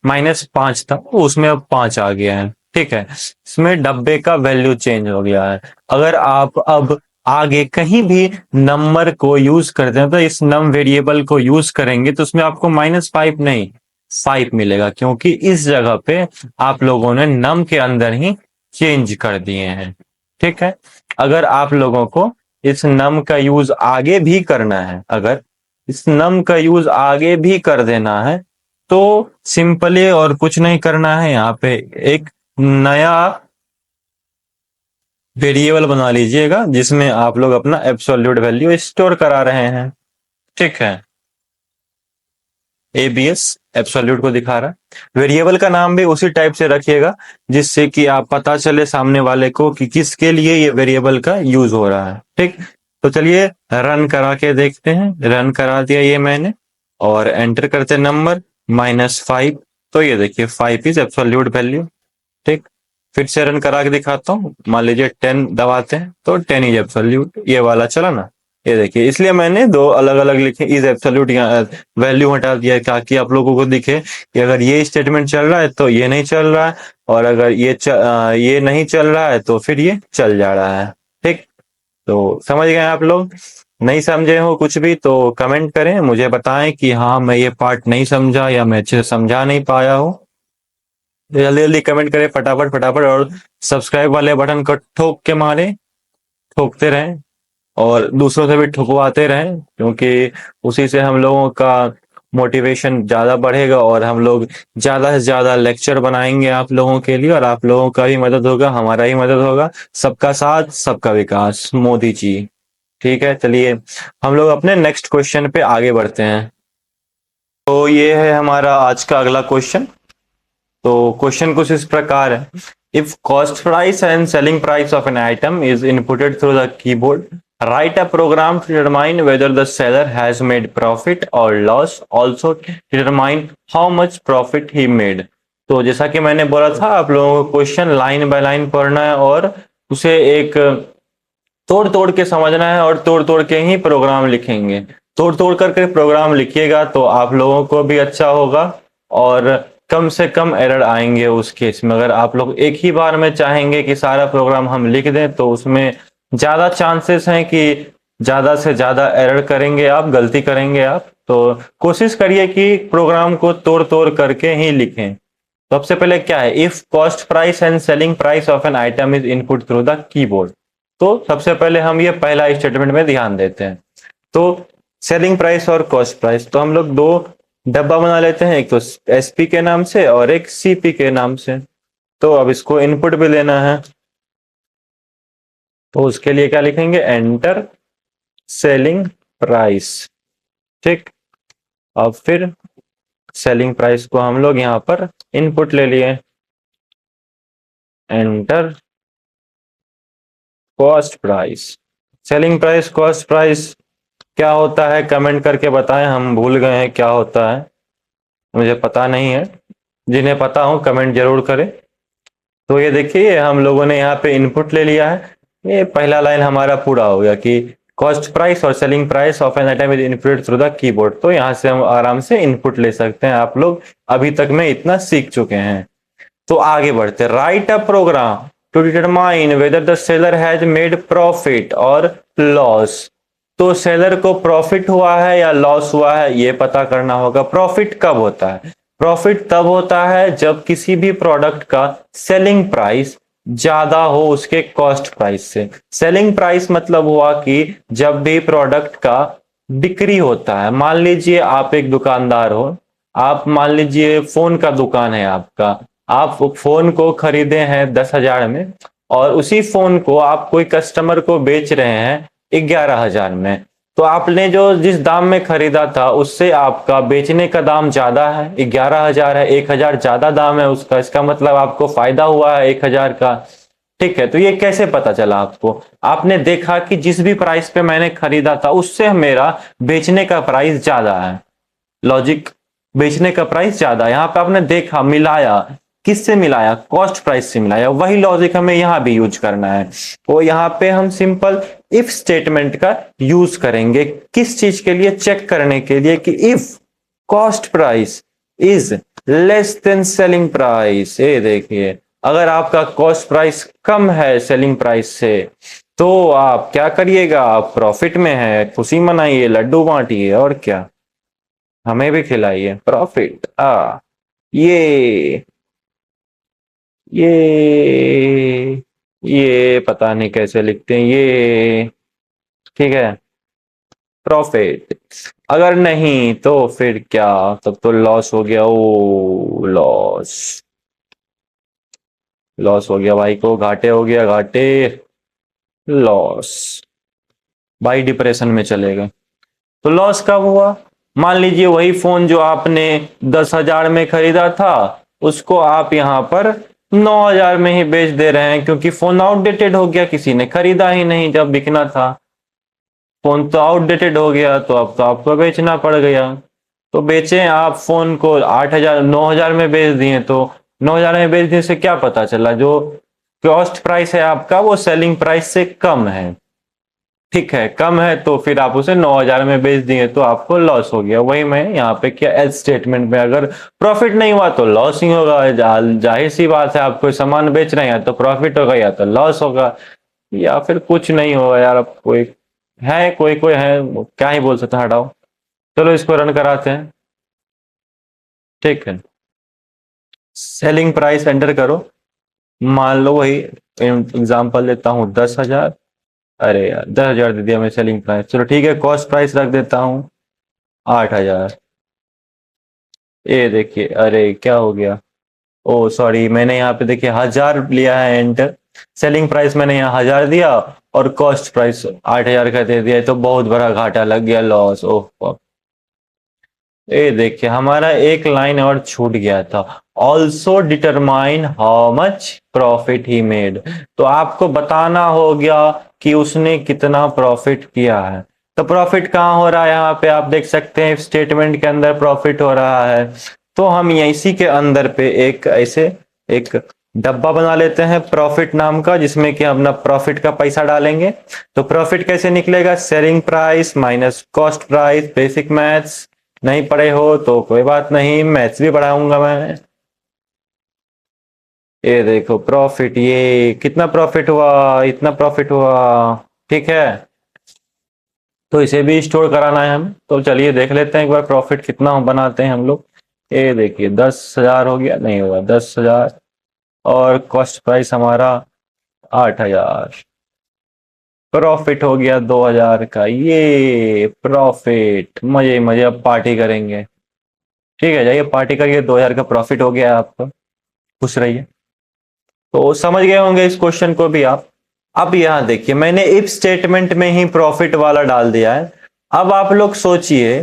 -5 था, उसमें अब 5 आ गया है। ठीक है, इसमें डब्बे का वैल्यू चेंज हो गया है। अगर आप अब आगे कहीं भी नंबर को यूज करते हैं तो इस नम वेरिएबल को यूज करेंगे तो उसमें आपको -5 नहीं 5 मिलेगा, क्योंकि इस जगह पे आप लोगों ने नम के अंदर ही चेंज कर दिए हैं। ठीक है, अगर आप लोगों को इस नम का यूज आगे भी करना है, अगर इस नम का यूज आगे भी कर देना है तो सिंपली और कुछ नहीं करना है, यहाँ पे एक नया वेरिएबल बना लीजिएगा जिसमें आप लोग अपना एब्सोल्यूट वैल्यू स्टोर करा रहे हैं। ठीक है, एबीएस एब्सोल्यूट को दिखा रहा है। वेरिएबल का नाम भी उसी टाइप से रखिएगा जिससे कि आप पता चले सामने वाले को कि किसके लिए ये वेरिएबल का यूज हो रहा है। ठीक, तो चलिए रन करा के देखते हैं। रन करा दिया ये मैंने, और एंटर करते नंबर -5, तो ये देखिए 5 इज एब्सोल्यूट वैल्यू। ठीक, फिर से रन करा के दिखाता हूँ। मान लीजिए 10 दबाते हैं तो 10 इज एब्सोल्यूट, ये वाला चला ना। ये देखिए, इसलिए मैंने दो अलग अलग लिखे, इज एब्सोल्यूट वैल्यू हटा दिया ताकि आप लोगों को दिखे कि अगर ये स्टेटमेंट चल रहा है तो ये नहीं चल रहा है, और अगर ये नहीं चल रहा है तो फिर ये चल जा रहा है। ठीक, तो समझ गए आप लोग? नहीं समझे हो कुछ भी तो कमेंट करें, मुझे बताएं कि हाँ मैं ये पार्ट नहीं समझा या मैं अच्छे से समझा नहीं पाया हूँ। जल्दी जल्दी कमेंट करें फटाफट फटाफट, और सब्सक्राइब वाले बटन को ठोक के मारे, ठोकते रहें और दूसरों से भी ठुकवाते रहें, क्योंकि उसी से हम लोगों का मोटिवेशन ज्यादा बढ़ेगा और हम लोग ज्यादा से ज्यादा लेक्चर बनाएंगे आप लोगों के लिए, और आप लोगों का भी मदद होगा, हमारा ही मदद होगा। सबका साथ सबका विकास, मोदी जी। ठीक है, चलिए हम लोग अपने नेक्स्ट क्वेश्चन पे आगे बढ़ते हैं। तो ये है हमारा आज का अगला क्वेश्चन। तो क्वेश्चन कुछ इस प्रकार है, if cost price and selling price of an item is inputted through the keyboard, write a program to determine whether the seller has made profit or loss, also determine how much profit he made। तो जैसा कि मैंने बोला था, आप लोगों को question line by line पढ़ना है और उसे एक तोड़ तोड़ के समझना है, और तोड़ तोड़ के ही प्रोग्राम लिखेंगे। तोड़ तोड़ करके प्रोग्राम लिखिएगा तो आप लोगों को भी अच्छा होगा और कम से कम एरर आएंगे उस केस में। अगर आप लोग एक ही बार में चाहेंगे कि सारा प्रोग्राम हम लिख दें तो उसमें ज्यादा चांसेस हैं कि ज्यादा से ज्यादा एरर करेंगे आप, गलती करेंगे आप। तो कोशिश करिए कि प्रोग्राम को तोड़ तोड़ करके ही लिखें। तो सबसे पहले क्या है, if cost price and selling price of an item is input through the keyboard. तो सबसे पहले हम ये पहला स्टेटमेंट में ध्यान देते हैं। तो सेलिंग प्राइस और कॉस्ट प्राइस, तो हम लोग दो डब्बा बना लेते हैं, एक तो एसपी के नाम से और एक सीपी के नाम से। तो अब इसको इनपुट भी लेना है, तो उसके लिए क्या लिखेंगे, एंटर सेलिंग प्राइस। ठीक, अब फिर सेलिंग प्राइस को हम लोग यहां पर इनपुट ले लिए, enter cost price. Selling price cost price क्या होता है कमेंट करके बताएं, हम भूल गए हैं क्या होता है, मुझे पता नहीं है। जिन्हें पता हो कमेंट जरूर करें। तो ये देखिए हम लोगों ने यहाँ पे इनपुट ले लिया है, ये पहला लाइन हमारा पूरा हो गया कि कॉस्ट प्राइस और selling price of an item is inputted through the keyboard. तो यहाँ से हम आराम से इनपुट ले सकते हैं, आप लोग अभी तक में इतना सीख चुके हैं। तो आगे बढ़ते, write a program to determine whether the seller has made profit or loss. तो सेलर को प्रॉफिट हुआ है या लॉस हुआ है ये पता करना होगा। प्रॉफिट कब होता है? प्रॉफिट तब होता है जब किसी भी प्रोडक्ट का सेलिंग प्राइस ज्यादा हो उसके कॉस्ट प्राइस से। सेलिंग प्राइस मतलब हुआ कि जब भी प्रोडक्ट का बिक्री होता है, मान लीजिए आप एक दुकानदार हो, आप मान लीजिए फोन का दुकान है आपका, आप फोन को खरीदे हैं 10,000 में और उसी फोन को आप कोई कस्टमर को बेच रहे हैं 11,000 में। तो आपने जो जिस दाम में खरीदा था उससे आपका बेचने का दाम ज्यादा है, 11,000 है, 1,000 ज्यादा दाम है उसका, इसका मतलब आपको फायदा हुआ है 1,000 का। ठीक है, तो ये कैसे पता चला आपको? आपने देखा कि जिस भी प्राइस पे मैंने खरीदा था उससे मेरा बेचने का प्राइस ज्यादा है। लॉजिक, बेचने का प्राइस ज्यादा, यहाँ पे आपने देखा, मिलाया, किससे मिलाया? कॉस्ट प्राइस से मिलाया। वही लॉजिक हमें यहाँ भी यूज करना है। तो यहाँ पे हम सिंपल इफ स्टेटमेंट का यूज करेंगे, किस चीज के लिए? चेक करने के लिए कि if cost price is less than selling price. ये देखिए, अगर आपका कॉस्ट प्राइस कम है सेलिंग प्राइस से तो आप क्या करिएगा? आप प्रॉफिट में है, खुशी मनाइए, लड्डू बांटिए और क्या, हमें भी खिलाइए। प्रॉफिट ये ये पता नहीं कैसे लिखते हैं ये। ठीक है, प्रॉफिट। अगर नहीं तो फिर क्या? तब तो लॉस हो गया। ओ लॉस, लॉस हो गया भाई को, घाटे हो गया, घाटे, लॉस। भाई डिप्रेशन में चलेगा। तो लॉस कब हुआ? मान लीजिए वही फोन जो आपने 10,000 में खरीदा था उसको आप यहाँ पर 9,000 में ही बेच दे रहे हैं, क्योंकि फोन आउटडेटेड हो गया, किसी ने खरीदा ही नहीं जब बिकना था। फोन तो आउटडेटेड हो गया तो अब तो आपको बेचना पड़ गया। तो बेचे आप फोन को 8,000 9,000 में बेच दिए, तो 9,000 में बेचने से क्या पता चला? जो कॉस्ट प्राइस है आपका वो सेलिंग प्राइस से कम है। ठीक है, कम है तो फिर आप उसे 9,000 में बेच दिए तो आपको लॉस हो गया। वही मैं यहाँ पे क्या, एज स्टेटमेंट में अगर प्रॉफिट नहीं हुआ तो लॉस ही होगा। जाहिर सी बात है, आप कोई सामान बेच रहे हैं तो प्रॉफिट होगा या तो लॉस होगा या फिर कुछ नहीं होगा। यार अब कोई है, कोई कोई है, क्या ही बोल सकते हैं, हटाओ। चलो इसको रन कराते हैं। ठीक है, सेलिंग प्राइस एंटर करो, मान लो वही एग्जांपल लेता हूँ 10,000। अरे यार 10,000 दे दिया मैं सेलिंग प्राइस, चलो ठीक है, कॉस्ट प्राइस रख देता हूँ 8,000। ये देखिए, अरे क्या हो गया? ओ सॉरी, मैंने यहाँ पे देखिए 1,000 लिया है एंटर, सेलिंग प्राइस मैंने यहाँ 1,000 दिया और कॉस्ट प्राइस 8,000 का दे दिया, तो बहुत बड़ा घाटा लग गया, लॉस। ओह, ये देखिए हमारा एक लाइन और छूट गया था, also determine how much profit he made. तो आपको बताना हो गया कि उसने कितना प्रॉफिट किया है। तो प्रॉफिट कहाँ हो रहा है? यहाँ पे आप देख सकते हैं स्टेटमेंट के अंदर प्रॉफिट हो रहा है। तो हम इसी के अंदर पे एक ऐसे एक डब्बा बना लेते हैं प्रॉफिट नाम का, जिसमें कि हम अपना प्रॉफिट का पैसा डालेंगे। तो प्रॉफिट कैसे निकलेगा? Selling price minus cost price. Basic maths नहीं पढ़े हो तो कोई बात नहीं, मैथ्स भी पढ़ाऊंगा मैं। ये देखो प्रॉफिट, ये कितना प्रॉफिट हुआ? इतना प्रॉफिट हुआ। ठीक है, तो इसे भी स्टोर कराना है हम, तो चलिए देख लेते हैं एक बार प्रॉफिट कितना बनाते हैं हम लोग। ये देखिए 10,000 हो गया, नहीं हुआ 10,000, और कॉस्ट प्राइस हमारा 8,000, प्रॉफिट हो गया 2,000 का। ये प्रॉफिट, मजे ही मजे, अब पार्टी करेंगे। ठीक है, जाइए पार्टी करिए, 2,000 का प्रॉफिट हो गया आपका, खुश रहिए। तो समझ गए होंगे इस क्वेश्चन को भी आप। अब यहां देखिए मैंने इफ स्टेटमेंट में ही प्रॉफिट वाला डाल दिया है। अब आप लोग सोचिए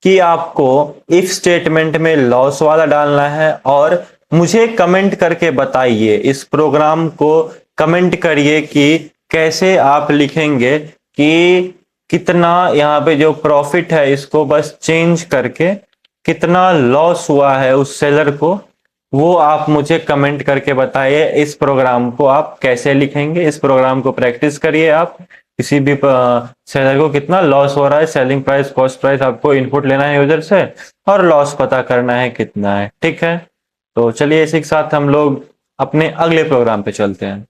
कि आपको इफ स्टेटमेंट में लॉस वाला डालना है, और मुझे कमेंट करके बताइए, इस प्रोग्राम को कमेंट करिए कि कैसे आप लिखेंगे कि कितना यहाँ पे जो प्रॉफिट है इसको बस चेंज करके कितना लॉस हुआ है उस सेलर को, वो आप मुझे कमेंट करके बताइए इस प्रोग्राम को आप कैसे लिखेंगे। इस प्रोग्राम को प्रैक्टिस करिए आप। किसी भी सेलर को कितना लॉस हो रहा है, सेलिंग प्राइस, कॉस्ट प्राइस, आपको इनपुट लेना है यूजर से और लॉस पता करना है कितना है। ठीक है, तो चलिए इसी के साथ हम लोग अपने अगले प्रोग्राम पे चलते हैं।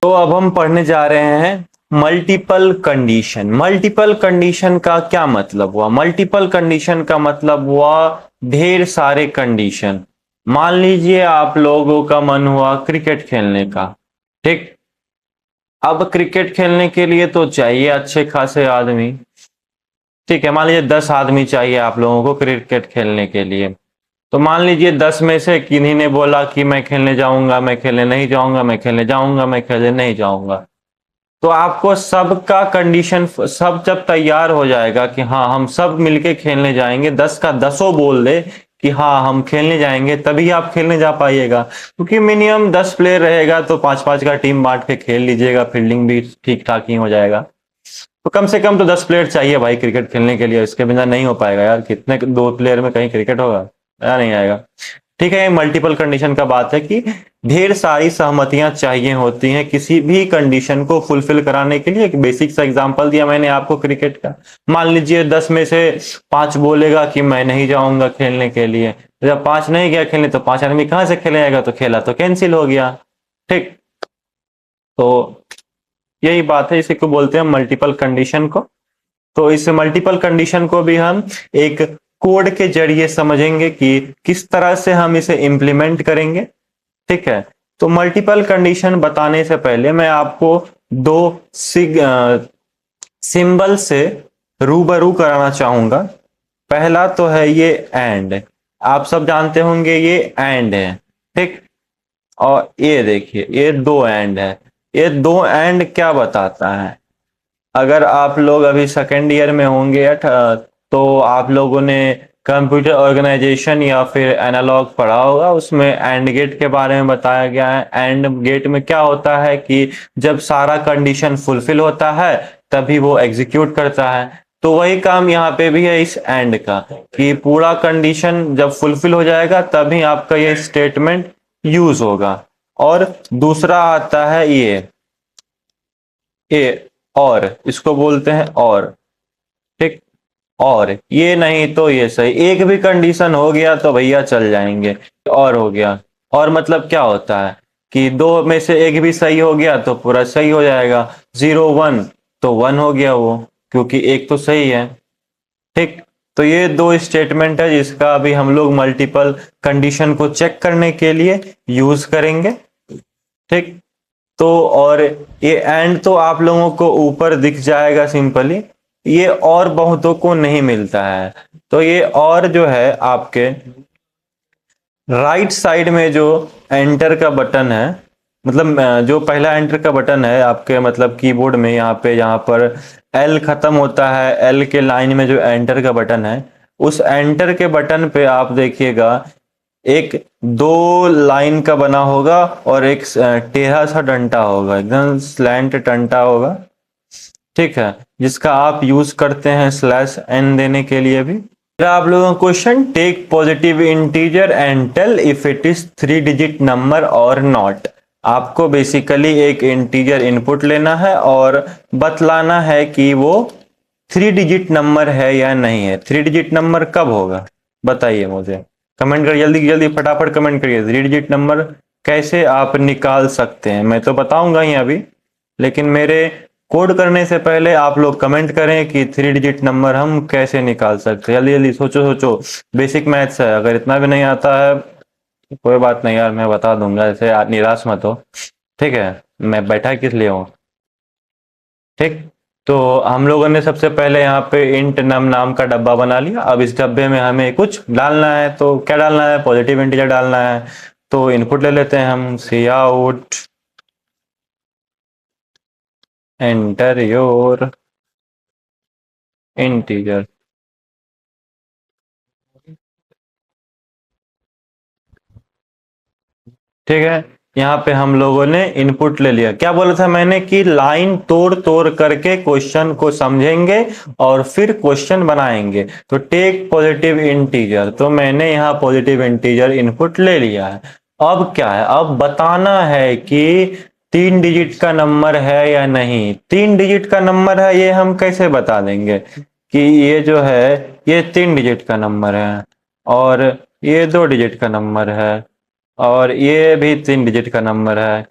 तो अब हम पढ़ने जा रहे हैं मल्टीपल कंडीशन। मल्टीपल कंडीशन का क्या मतलब हुआ? मल्टीपल कंडीशन का मतलब हुआ ढेर सारे कंडीशन। मान लीजिए आप लोगों का मन हुआ क्रिकेट खेलने का, ठीक। अब क्रिकेट खेलने के लिए तो चाहिए अच्छे खासे आदमी, ठीक है। मान लीजिए 10 आदमी चाहिए आप लोगों को क्रिकेट खेलने के लिए। तो मान लीजिए 10 में से किन्हीं ने बोला कि मैं खेलने जाऊंगा, मैं खेलने नहीं जाऊंगा, मैं खेलने जाऊंगा, मैं खेलने नहीं जाऊंगा। तो आपको सबका कंडीशन, सब जब तैयार हो जाएगा कि हाँ हम सब मिलके खेलने जाएंगे, 10 का 10 बोल दे कि हाँ हम खेलने जाएंगे, तभी आप खेलने जा पाइएगा। क्योंकि मिनिमम 10 प्लेयर रहेगा तो 5-5 का टीम बांट के खेल लीजिएगा, फील्डिंग भी ठीक ठाक ही हो जाएगा। तो कम से कम तो 10 प्लेयर चाहिए भाई क्रिकेट खेलने के लिए, इसके बिना नहीं हो पाएगा यार। कितने 2 प्लेयर में कहीं क्रिकेट होगा? मजा नहीं आएगा। ठीक है, मल्टीपल कंडीशन का बात है कि ढेर सारी सहमतियां चाहिए होती हैं किसी भी कंडीशन को फुलफिल कराने के लिए। एक बेसिक सा एग्जांपल दिया मैंने आपको क्रिकेट का। मान लीजिए 10 में से 5 बोलेगा कि मैं नहीं जाऊंगा खेलने के लिए। जब 5 नहीं गया खेलने तो 5 आदमी कहां से खेले जाएगा? तो खेला तो कैंसिल हो गया। ठीक, तो यही बात है, इसी को बोलते हैं मल्टीपल कंडीशन को। तो इस मल्टीपल कंडीशन को भी हम एक कोड के जरिए समझेंगे कि किस तरह से हम इसे इंप्लीमेंट करेंगे। ठीक है, तो मल्टीपल कंडीशन बताने से पहले मैं आपको दो सिंबल से रूबरू कराना चाहूंगा। पहला तो है ये एंड, आप सब जानते होंगे ये एंड है, ठीक। और ये देखिए ये दो एंड है। ये दो एंड क्या बताता है? अगर आप लोग अभी सेकेंड ईयर में होंगे या तो आप लोगों ने कंप्यूटर ऑर्गेनाइजेशन या फिर एनालॉग पढ़ा होगा, उसमें एंड गेट के बारे में बताया गया है। एंड गेट में क्या होता है कि जब सारा कंडीशन फुलफिल होता है तभी वो एग्जीक्यूट करता है। तो वही काम यहाँ पे भी है इस एंड का, कि पूरा कंडीशन जब फुलफिल हो जाएगा तभी आपका ये स्टेटमेंट यूज होगा। और दूसरा आता है ये और, इसको बोलते हैं और, ठीक। और ये नहीं तो ये सही, एक भी कंडीशन हो गया तो भैया चल जाएंगे। और हो गया, और मतलब क्या होता है कि 2 में से एक भी सही हो गया तो पूरा सही हो जाएगा। 0 1 तो 1 हो गया वो, क्योंकि एक तो सही है। ठीक, तो ये दो स्टेटमेंट है जिसका अभी हम लोग मल्टीपल कंडीशन को चेक करने के लिए यूज करेंगे। ठीक, तो और ये एंड तो आप लोगों को ऊपर दिख जाएगा सिंपली, ये और बहुतों को नहीं मिलता है। तो ये और जो है आपके राइट साइड में जो एंटर का बटन है, मतलब जो पहला एंटर का बटन है आपके मतलब कीबोर्ड में, यहाँ पे जहाँ पर एल खत्म होता है, एल के लाइन में जो एंटर का बटन है, उस एंटर के बटन पे आप देखिएगा एक दो लाइन का बना होगा और एक टेढ़ा सा डंटा होगा, एकदम स्लैंट डंटा होगा। ठीक है, जिसका आप यूज करते हैं /n देने के लिए भी। आप लोगों का question, take positive integer and tell if it is 3 digit number और नॉट। आपको बेसिकली एक इंटीजर इनपुट लेना है और बतलाना है कि वो 3 डिजिट नंबर है या नहीं है। 3 डिजिट नंबर कब होगा बताइए मुझे, कमेंट करिए जल्दी जल्दी, फटाफट कमेंट करिए। 3 डिजिट नंबर कैसे आप निकाल सकते हैं मैं तो बताऊंगा ही अभी, लेकिन मेरे कोड करने से पहले आप लोग कमेंट करें कि 3 डिजिट नंबर हम कैसे निकाल सकते हैं। जल्दी जल्दी सोचो सोचो, बेसिक मैथ्स है, अगर इतना भी नहीं आता है कोई बात नहीं यार, मैं बता दूंगा, ऐसे आप निराश मत हो। ठीक है, मैं बैठा किस लिए हूँ। ठीक, तो हम लोगों ने सबसे पहले यहाँ पे इंट नम नाम का डब्बा बना लिया। अब इस डब्बे में हमें कुछ डालना है, तो क्या डालना है? पॉजिटिव इंटीजर डालना है। तो इनपुट ले लेते हैं हम, सी आउट एंटर योर इंटीजर। ठीक है, यहाँ पे हम लोगों ने इनपुट ले लिया। क्या बोला था मैंने कि लाइन तोड़ तोड़ करके क्वेश्चन को समझेंगे और फिर क्वेश्चन बनाएंगे। तो टेक पॉजिटिव इंटीजर, तो मैंने यहाँ पॉजिटिव इंटीजर इनपुट ले लिया है। अब क्या है, अब बताना है कि 3 डिजिट का नंबर है या नहीं। 3 डिजिट का नंबर है, ये हम कैसे बता देंगे कि ये जो है ये 3 डिजिट का नंबर है, और ये 2 डिजिट का नंबर है, और ये भी 3 डिजिट का नंबर है,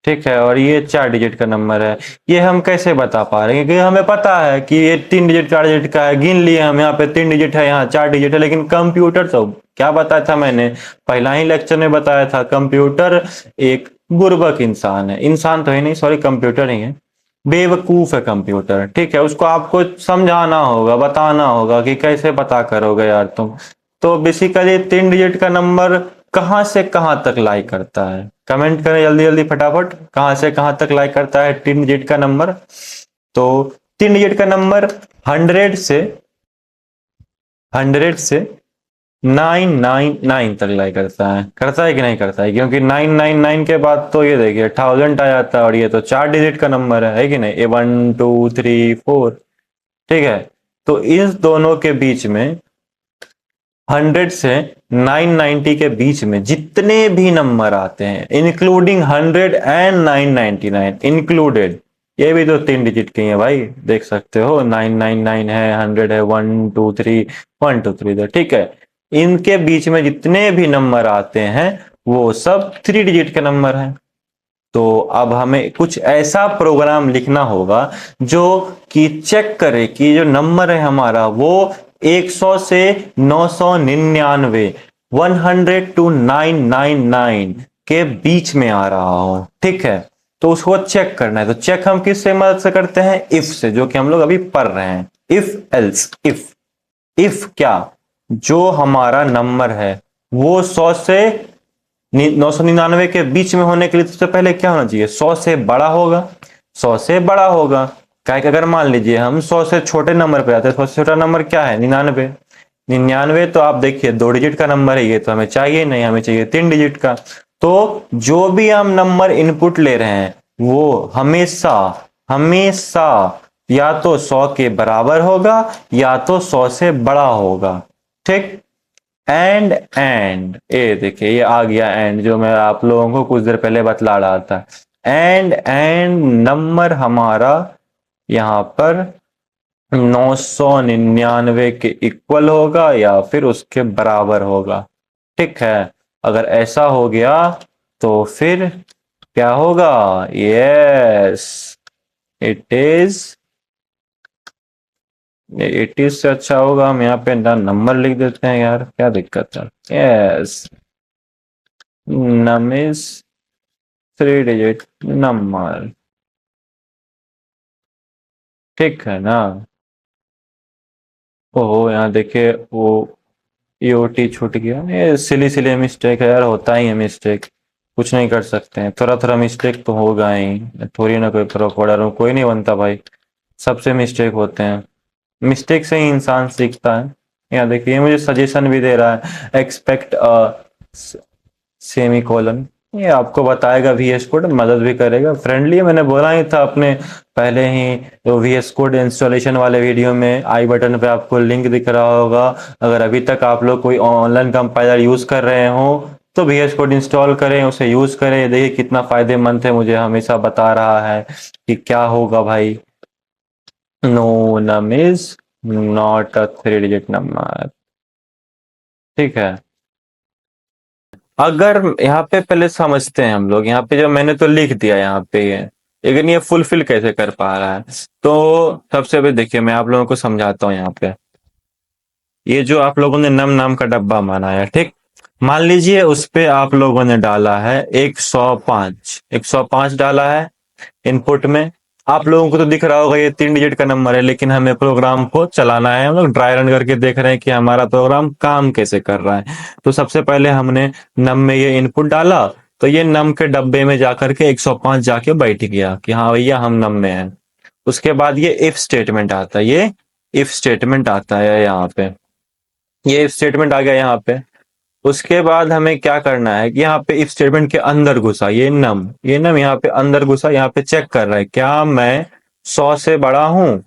ठीक है, और ये 4 डिजिट का नंबर है। ये हम कैसे बता पा रहे हैं, क्योंकि हमें पता है कि ये 3 डिजिट 4 डिजिट का है, गिन लिए हम, यहाँ पे 3 डिजिट है, यहाँ 4 डिजिट है। लेकिन कंप्यूटर तो क्या बताया था मैंने, पहला ही लेक्चर में बताया था, कंप्यूटर एक बुर्बक इंसान है। इंसान तो है नहीं, सॉरी, कंप्यूटर ही है, बेवकूफ है कंप्यूटर, ठीक है। उसको आपको समझाना होगा, बताना होगा कि कैसे पता करोगे यार तुम। तो बेसिकली 3 डिजिट का नंबर कहां से कहां तक लाई करता है, कमेंट करें जल्दी जल्दी फटाफट, कहां से कहां तक लाई करता है 3 डिजिट का नंबर। तो 3 डिजिट का नंबर 100 से 999 तक लाई करता है कि नहीं करता है, क्योंकि 999 के बाद तो ये देखिए 1000 आ जाता है, और ये तो 4 डिजिट का नंबर है कि नहीं, 1 2 3 4, ठीक है। तो इस दोनों के बीच में 100 से 990 के बीच में जितने भी नंबर आते हैं, इंक्लूडिंग 100 एंड 999 इंक्लूडेड, ये भी तो 3 डिजिट के हैं भाई, देख सकते हो, 999 है, 100 है, 1 2 3 ठीक है। इनके बीच में जितने भी नंबर आते हैं वो सब 3 डिजिट के नंबर हैं। तो अब हमें कुछ ऐसा प्रोग्राम लिखना होगा जो कि चेक करे कि जो नंबर है हमारा वो 100 से 999, 100 to 999 के बीच में आ रहा हो, ठीक है। तो उसको चेक करना है। तो चेक हम किससे मदद से करते हैं, इफ से, जो कि हम लोग अभी पढ़ रहे हैं। इफ एल्स, इफ क्या, जो हमारा नंबर है वो 100 से 999 के बीच में होने के लिए सबसे पहले क्या होना चाहिए, 100 से बड़ा होगा, 100 से बड़ा होगा। क्या कि अगर मान लीजिए हम 100 से छोटे नंबर पे आते हैं, 100 से छोटा नंबर क्या है, 99। 99 तो आप देखिए 2 डिजिट का नंबर है, ये तो हमें चाहिए नहीं, हमें चाहिए 3 डिजिट का। तो जो भी हम नंबर इनपुट ले रहे हैं वो हमेशा हमेशा या तो 100 के बराबर होगा या तो 100 से बड़ा होगा, ठीक। एंड ये देखिए ये आ गया एंड, जो मैं आप लोगों को कुछ देर पहले बतला रहा था। एंड नंबर हमारा यहाँ पर 999 के इक्वल होगा या फिर उसके बराबर होगा, ठीक है। अगर ऐसा हो गया तो फिर क्या होगा, यस, इट इज 80 से अच्छा होगा। हम यहाँ पे नंबर लिख देते हैं यार, क्या दिक्कत है। Yes, num is 3 digit number, ठीक है ना। ओहो, यहाँ देखिए वो ईओटी छूट गया, ये सिली सिली मिस्टेक है यार, होता ही है मिस्टेक, कुछ नहीं कर सकते हैं, थोड़ा थोड़ा मिस्टेक तो होगा ही, थोड़ी ना कोई प्रो कोडर कोई नहीं बनता भाई, सबसे मिस्टेक होते हैं, मिस्टेक से ही इंसान सीखता है। यहाँ देखिए मुझे सजेशन भी दे रहा है, एक्सपेक्ट सेमी कोलन, ये आपको बताएगा VS कोड, मदद भी करेगा, फ्रेंडली है। मैंने बोला ही था अपने पहले ही तो VS कोड इंस्टॉलेशन वाले वीडियो में, आई बटन पे आपको लिंक दिख रहा होगा। अगर अभी तक आप लोग कोई ऑनलाइन कंपाइलर यूज कर रहे हो तो VS कोड इंस्टॉल करें, उसे यूज करें, देखिए कितना फायदेमंद है, मुझे हमेशा बता रहा है कि क्या होगा भाई। No, num is not a 3 digit number, ठीक है। अगर यहाँ पे पहले समझते हैं हम लोग, यहाँ पे जो मैंने तो लिख दिया यहाँ पे ये, लेकिन ये फुलफिल कैसे कर पा रहा है। तो सबसे पहले देखिए मैं आप लोगों को समझाता हूँ। यहाँ पे ये जो आप लोगों ने नम नाम का डब्बा बनाया, ठीक, मान लीजिए उस पे आप लोगों ने डाला है 105, 105 डाला है इनपुट में। आप लोगों को तो दिख रहा होगा ये 3 डिजिट का नंबर है, लेकिन हमें प्रोग्राम को चलाना है, हम लोग ड्राई रन करके देख रहे हैं कि हमारा प्रोग्राम काम कैसे कर रहा है। तो सबसे पहले हमने नम में ये इनपुट डाला, तो ये नम के डब्बे में जाकर के 105 जाके बैठ गया कि हाँ भैया हम नम में हैं। उसके बाद ये इफ स्टेटमेंट आता है, ये इफ स्टेटमेंट आता है यहाँ पे, ये इफ स्टेटमेंट आ गया यहाँ पे। उसके बाद हमें क्या करना है कि यहाँ पे इफ स्टेटमेंट के अंदर घुसा, ये नम यहाँ पे अंदर घुसा, यहाँ पे चेक कर रहा है क्या मैं 100 से बड़ा हूँ,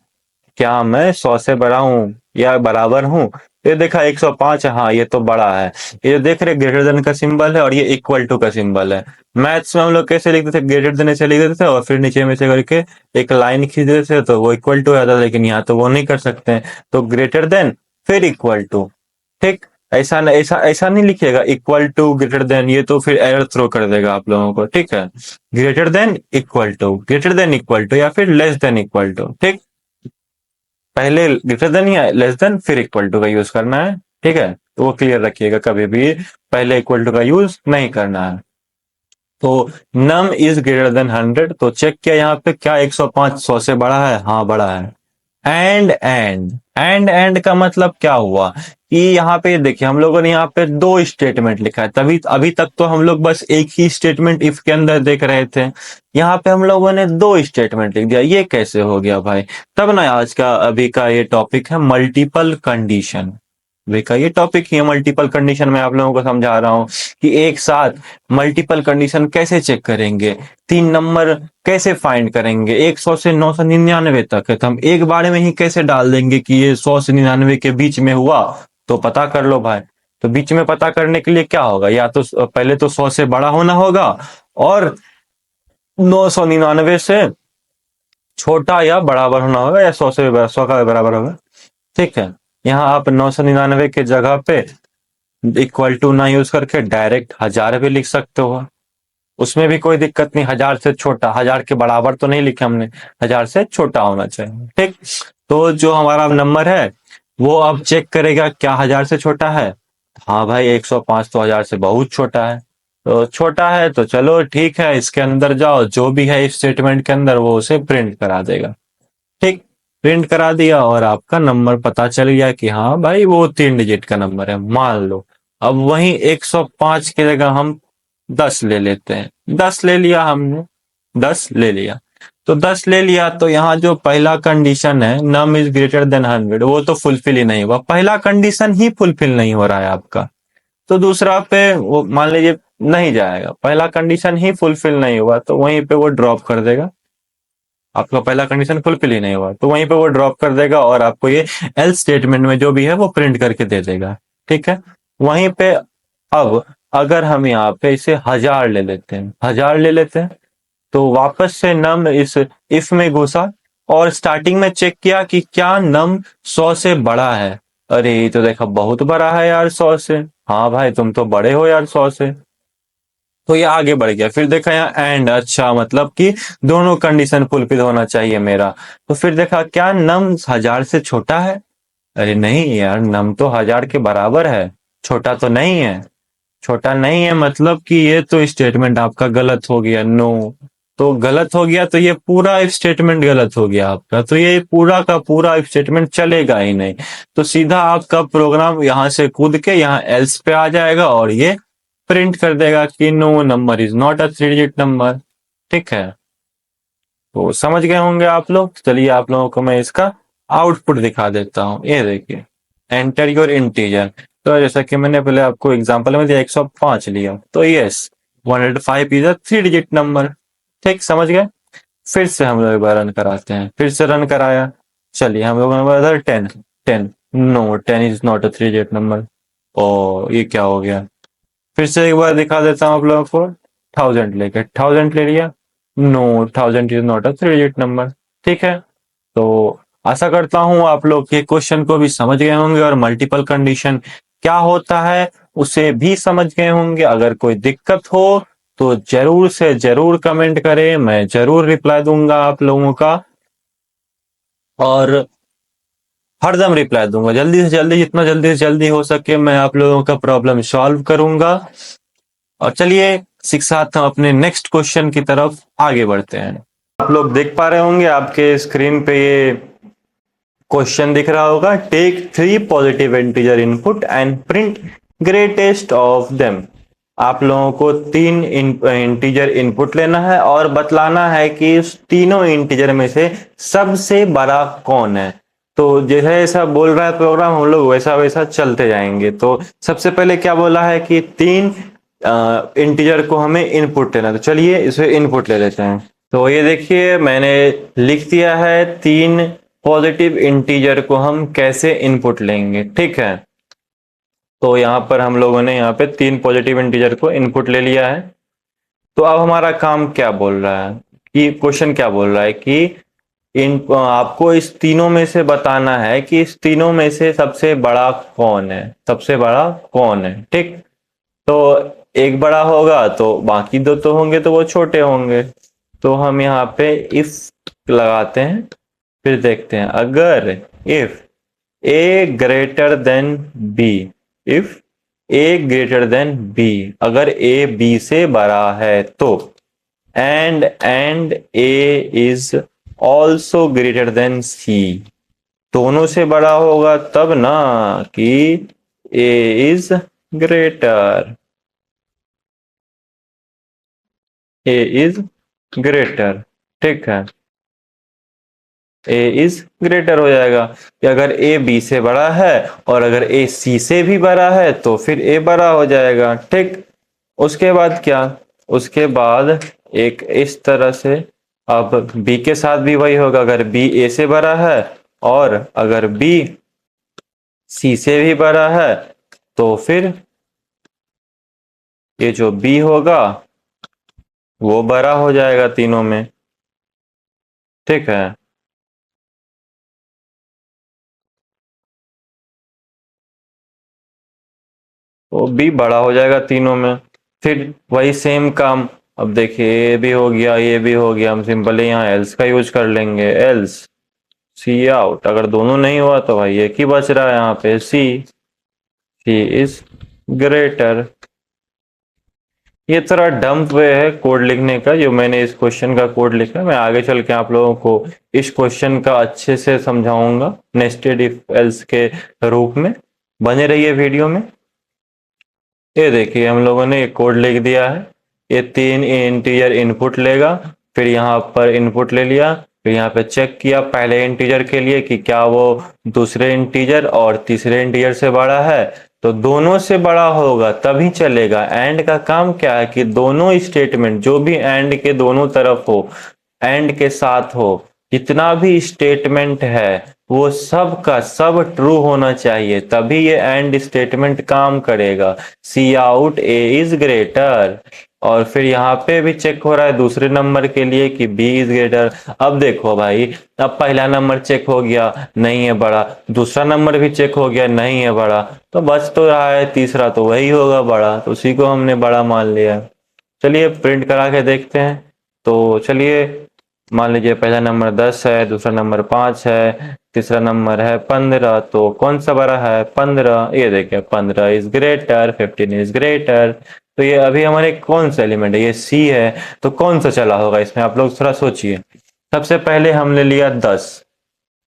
क्या मैं 100 से बड़ा हूँ या बराबर हूँ। ये देखा 105 है, हाँ ये तो बड़ा है। ये देख रहे ग्रेटर देन का सिंबल है और ये इक्वल टू का सिंबल है। मैथ्स में हम लोग कैसे लिखते थे, ग्रेटर देन ऐसे लिख देते थे और फिर नीचे में से करके एक लाइन खींच देते थे तो वो इक्वल टू आता था, लेकिन यहाँ तो वो नहीं कर सकते हैं। तो ग्रेटर देन फिर इक्वल टू, ठीक। ऐसा नहीं लिखिएगा इक्वल टू ग्रेटर देन, ये तो फिर एरर थ्रो कर देगा आप लोगों को, ठीक है। Greater than equal to, greater than equal to या फिर लेस देन इक्वल टू, ठीक। पहले ग्रेटर देन या लेस देन फिर इक्वल टू का यूज करना है, ठीक है। तो वो क्लियर रखिएगा, कभी भी पहले इक्वल टू का यूज नहीं करना है। तो नम इज ग्रेटर देन 100, तो चेक किया यहाँ पे क्या 105 100 से बड़ा है, हाँ बड़ा है। एंड का मतलब क्या हुआ कि यहाँ पे देखिए हम लोगों ने यहाँ पे दो स्टेटमेंट लिखा है, तभी अभी तक तो हम लोग बस एक ही स्टेटमेंट इफ के अंदर देख रहे थे। यहाँ पे हम लोगों ने दो स्टेटमेंट लिख दिया, ये कैसे हो गया भाई। तब ना आज का अभी का ये टॉपिक है मल्टीपल कंडीशन। अभी का ये टॉपिक ही है मल्टीपल कंडीशन। मैं आप लोगों को समझा रहा हूँ कि एक साथ मल्टीपल कंडीशन कैसे चेक करेंगे, तीन नंबर कैसे फाइंड करेंगे, 100 से 999 तक है, तो हम एक बारे में ही कैसे डाल देंगे कि ये 100 से 99 के बीच में हुआ, तो पता कर लो भाई। तो बीच में पता करने के लिए क्या होगा, या तो पहले तो 100 से बड़ा होना होगा और 999 से छोटा या बराबर होना होगा, या 100 से 100 का बराबर होगा, ठीक है। यहाँ आप 999 के जगह पे इक्वल टू ना यूज करके डायरेक्ट 1000 भी लिख सकते हो, उसमें भी कोई दिक्कत नहीं। 1000 से छोटा, 1000 के बराबर तो नहीं लिखा हमने, 1000 से छोटा होना चाहिए, ठीक। तो जो हमारा नंबर है वो अब चेक करेगा क्या 1000 से छोटा है। हाँ भाई 105 तो 1000 से बहुत छोटा है, तो छोटा है तो चलो ठीक है, इसके अंदर जाओ, जो भी है इस स्टेटमेंट के अंदर वो उसे प्रिंट करा देगा, ठीक। प्रिंट करा दिया और आपका नंबर पता चल गया कि हाँ भाई वो 3 डिजिट का नंबर है, मान लो। अब वहीं 105 की जगह हम 10 ले लेते हैं, 10 ले लिया हमने, 10 ले लिया। तो 10 ले लिया तो यहाँ जो पहला कंडीशन है नम इज ग्रेटर देन 100, वो तो फुलफिल ही नहीं हुआ, पहला कंडीशन ही फुलफिल नहीं हो रहा है आपका। तो दूसरा पे वो मान लीजिए नहीं जाएगा, पहला कंडीशन ही फुलफिल नहीं हुआ तो वहीं पे वो ड्रॉप कर देगा। आपका पहला कंडीशन फुलफिल ही नहीं हुआ तो वहीं पे वो ड्रॉप कर देगा और आपको ये एल्स स्टेटमेंट में जो भी है वो प्रिंट करके दे देगा, ठीक है। वहीं पे अब अगर हम यहाँ पे इसे 1000 ले लेते हैं, 1000 ले लेते हैं, तो वापस से नम इस इफ में घुसा और स्टार्टिंग में चेक किया कि क्या नम 100 से बड़ा है। अरे ये तो देखा बहुत बड़ा है यार 100 से, हाँ भाई तुम तो बड़े हो यार 100 से, तो ये आगे बढ़ गया। फिर देखा यहाँ एंड, अच्छा मतलब कि दोनों कंडीशन फुलफिल होना चाहिए मेरा। तो फिर देखा क्या नम 1000 से छोटा है, अरे नहीं यार नम तो 1000 के बराबर है, छोटा तो नहीं है। छोटा नहीं है मतलब कि ये तो स्टेटमेंट आपका गलत हो गया, नो। तो गलत हो गया तो ये पूरा इफ स्टेटमेंट गलत हो गया आपका, तो ये पूरा का पूरा इफ स्टेटमेंट चलेगा ही नहीं। तो सीधा आपका प्रोग्राम यहाँ से कूद के यहाँ एल्स पे आ जाएगा और ये प्रिंट कर देगा कि no number is not a 3 digit number, ठीक है। तो समझ गए होंगे आप लोग। चलिए आप लोगों को मैं इसका आउटपुट दिखा देता हूँ, ये देखिए एंटर योर इंटीजर। तो जैसा कि मैंने पहले आपको एग्जांपल में दिया 105 लिया, तो yes 105 is a 3 digit number, ठीक समझ गए। फिर से हम लोग एक बार रन कराते हैं, फिर से रन कराया, चलिए हम लोग number 10, 10 no 10 is not a 3 digit number. ओ ये क्या हो गया, फिर से एक बार दिखा देता हूँ आप लोगों को, 1000 लेके 1000 ले लिया, no 1000 is not a 3 digit number, ठीक है। तो आशा करता हूँ आप लोग ये क्वेश्चन को भी समझ गए होंगे और मल्टीपल कंडीशन क्या होता है उसे भी समझ गए होंगे। अगर कोई दिक्कत हो तो जरूर से जरूर कमेंट करें, मैं जरूर रिप्लाई दूंगा आप लोगों का, और हरदम रिप्लाई दूंगा, जल्दी से जल्दी, जितना जल्दी से जल्दी हो सके मैं आप लोगों का प्रॉब्लम सॉल्व करूंगा। और चलिए साथ हम अपने नेक्स्ट क्वेश्चन की तरफ आगे बढ़ते हैं। आप लोग देख पा रहे होंगे आपके स्क्रीन पे ये क्वेश्चन दिख रहा होगा, take 3 positive integer input and print greatest of them. आप लोगों को 3 इंटीजर इनपुट लेना है और बतलाना है कि इस तीनों इंटीजर में से सबसे बड़ा कौन है। तो जैसा जैसा बोल रहा है प्रोग्राम हम लोग वैसा वैसा चलते जाएंगे। तो सबसे पहले क्या बोला है कि 3 इंटीजर को हमें इनपुट लेना, तो चलिए इसे इनपुट ले लेते हैं। तो ये देखिए मैंने लिख दिया है 3 पॉजिटिव इंटीजर को हम कैसे इनपुट लेंगे, ठीक है। तो यहाँ पर हम लोगों ने यहाँ पे 3 पॉजिटिव इंटीजर को इनपुट ले लिया है। तो अब हमारा काम क्या बोल रहा है कि क्वेश्चन क्या बोल रहा है कि इन आपको इस तीनों में से बताना है कि इस तीनों में से सबसे बड़ा कौन है, सबसे बड़ा कौन है, ठीक। तो एक बड़ा होगा तो बाकी दो तो होंगे तो वो छोटे होंगे। तो हम यहाँ पे इफ लगाते हैं, फिर देखते हैं अगर if A greater than B, if A greater than B, अगर ए बी से बड़ा है तो and A is also greater than C, दोनों से बड़ा होगा तब ना कि A is greater, A is greater, ठीक है। ए इज ग्रेटर हो जाएगा कि अगर ए बी से बड़ा है और अगर ए सी से भी बड़ा है तो फिर ए बड़ा हो जाएगा, ठीक। उसके बाद क्या, उसके बाद एक इस तरह से, अब बी के साथ भी वही होगा, अगर बी ए से बड़ा है और अगर बी सी से भी बड़ा है तो फिर ये जो बी होगा वो बड़ा हो जाएगा तीनों में, ठीक है। वो बी बड़ा हो जाएगा तीनों में। फिर वही सेम काम, अब देखिए ये भी हो गया ये भी हो गया, हम सिंपली यहाँ एल्स का यूज कर लेंगे, एल्स सी आउट, अगर दोनों नहीं हुआ तो भाई एक ही बच रहा है यहाँ पे सी, सी इज ग्रेटर। ये थोड़ा डम्प वे है कोड लिखने का जो मैंने इस क्वेश्चन का कोड लिखा है, मैं आगे चल के आप लोगों को इस क्वेश्चन का अच्छे से समझाऊंगा नेस्टेड इफ एल्स के रूप में, बने रहिए वीडियो में। ये देखिए हम लोगों ने एक कोड लिख दिया है, ये 3 इंटीजर इनपुट लेगा, फिर यहाँ पर इनपुट ले लिया, फिर यहाँ पे चेक किया पहले इंटीजर के लिए कि क्या वो दूसरे इंटीजर और तीसरे इंटीजर से बड़ा है, तो दोनों से बड़ा होगा तभी चलेगा। एंड का काम क्या है कि दोनों स्टेटमेंट जो भी एंड के दोनों तरफ हो, एंड के साथ हो, जितना भी स्टेटमेंट है वो सब का सब ट्रू होना चाहिए तभी ये एंड स्टेटमेंट काम करेगा। सी आउट ए इज ग्रेटर, और फिर यहाँ पे भी चेक हो रहा है दूसरे नंबर के लिए कि बी इज ग्रेटर। अब देखो भाई, अब पहला नंबर चेक हो गया नहीं है बड़ा, दूसरा नंबर भी चेक हो गया नहीं है बड़ा, तो बच तो रहा है तीसरा, तो वही होगा बड़ा, तो उसी को हमने बड़ा मान लिया। चलिए प्रिंट करा के देखते हैं। तो चलिए मान लीजिए पहला नंबर 10 है, दूसरा नंबर 5 है, तीसरा नंबर है 15, तो कौन सा बड़ा है 15, ये देखिए 15 इज ग्रेटर, 15 इज ग्रेटर। तो ये अभी हमारे कौन सा एलिमेंट है, ये सी है, तो कौन सा चला होगा इसमें, आप लोग थोड़ा सोचिए। सबसे पहले हमने लिया 10,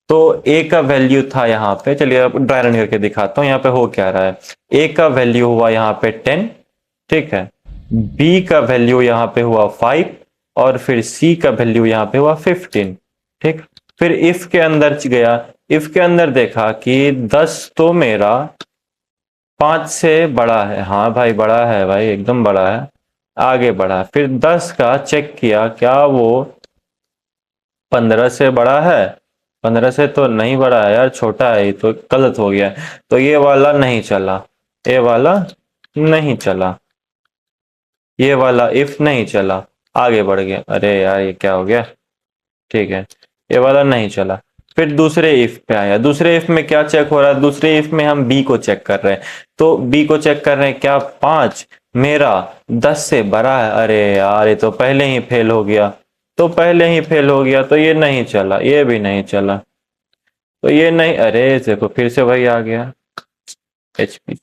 तो ए का वैल्यू था यहाँ पे, चलिए अब ड्राई रन करके दिखाता हूँ यहाँ पे हो क्या रहा है। ए का वैल्यू हुआ यहाँ पे 10, ठीक है। बी का वैल्यू यहाँ पे हुआ 5 और फिर सी का वैल्यू यहाँ पे हुआ 15, ठीक। फिर इफ के अंदर गया, इफ के अंदर देखा कि 10 तो मेरा 5 से बड़ा है, हाँ भाई बड़ा है भाई एकदम बड़ा है, आगे बढ़ा। फिर 10 का चेक किया क्या वो 15 से बड़ा है, 15 से तो नहीं बड़ा है यार, छोटा है, तो गलत हो गया, तो ये वाला नहीं चला, ये वाला नहीं चला, ये वाला इफ नहीं चला, आगे बढ़ गया, अरे यार ये क्या हो गया, ठीक है ये वाला नहीं चला। फिर दूसरे इफ पे आया, दूसरे इफ में क्या चेक हो रहा है, दूसरे इफ में हम बी को चेक कर रहे हैं, तो बी को चेक कर रहे हैं क्या 5 मेरा 10 से बड़ा है, अरे यार ये तो पहले ही फेल हो गया, तो पहले ही फेल हो गया, तो ये नहीं चला, ये भी नहीं चला, तो ये नहीं, अरे देखो फिर से वही आ गया एचपी,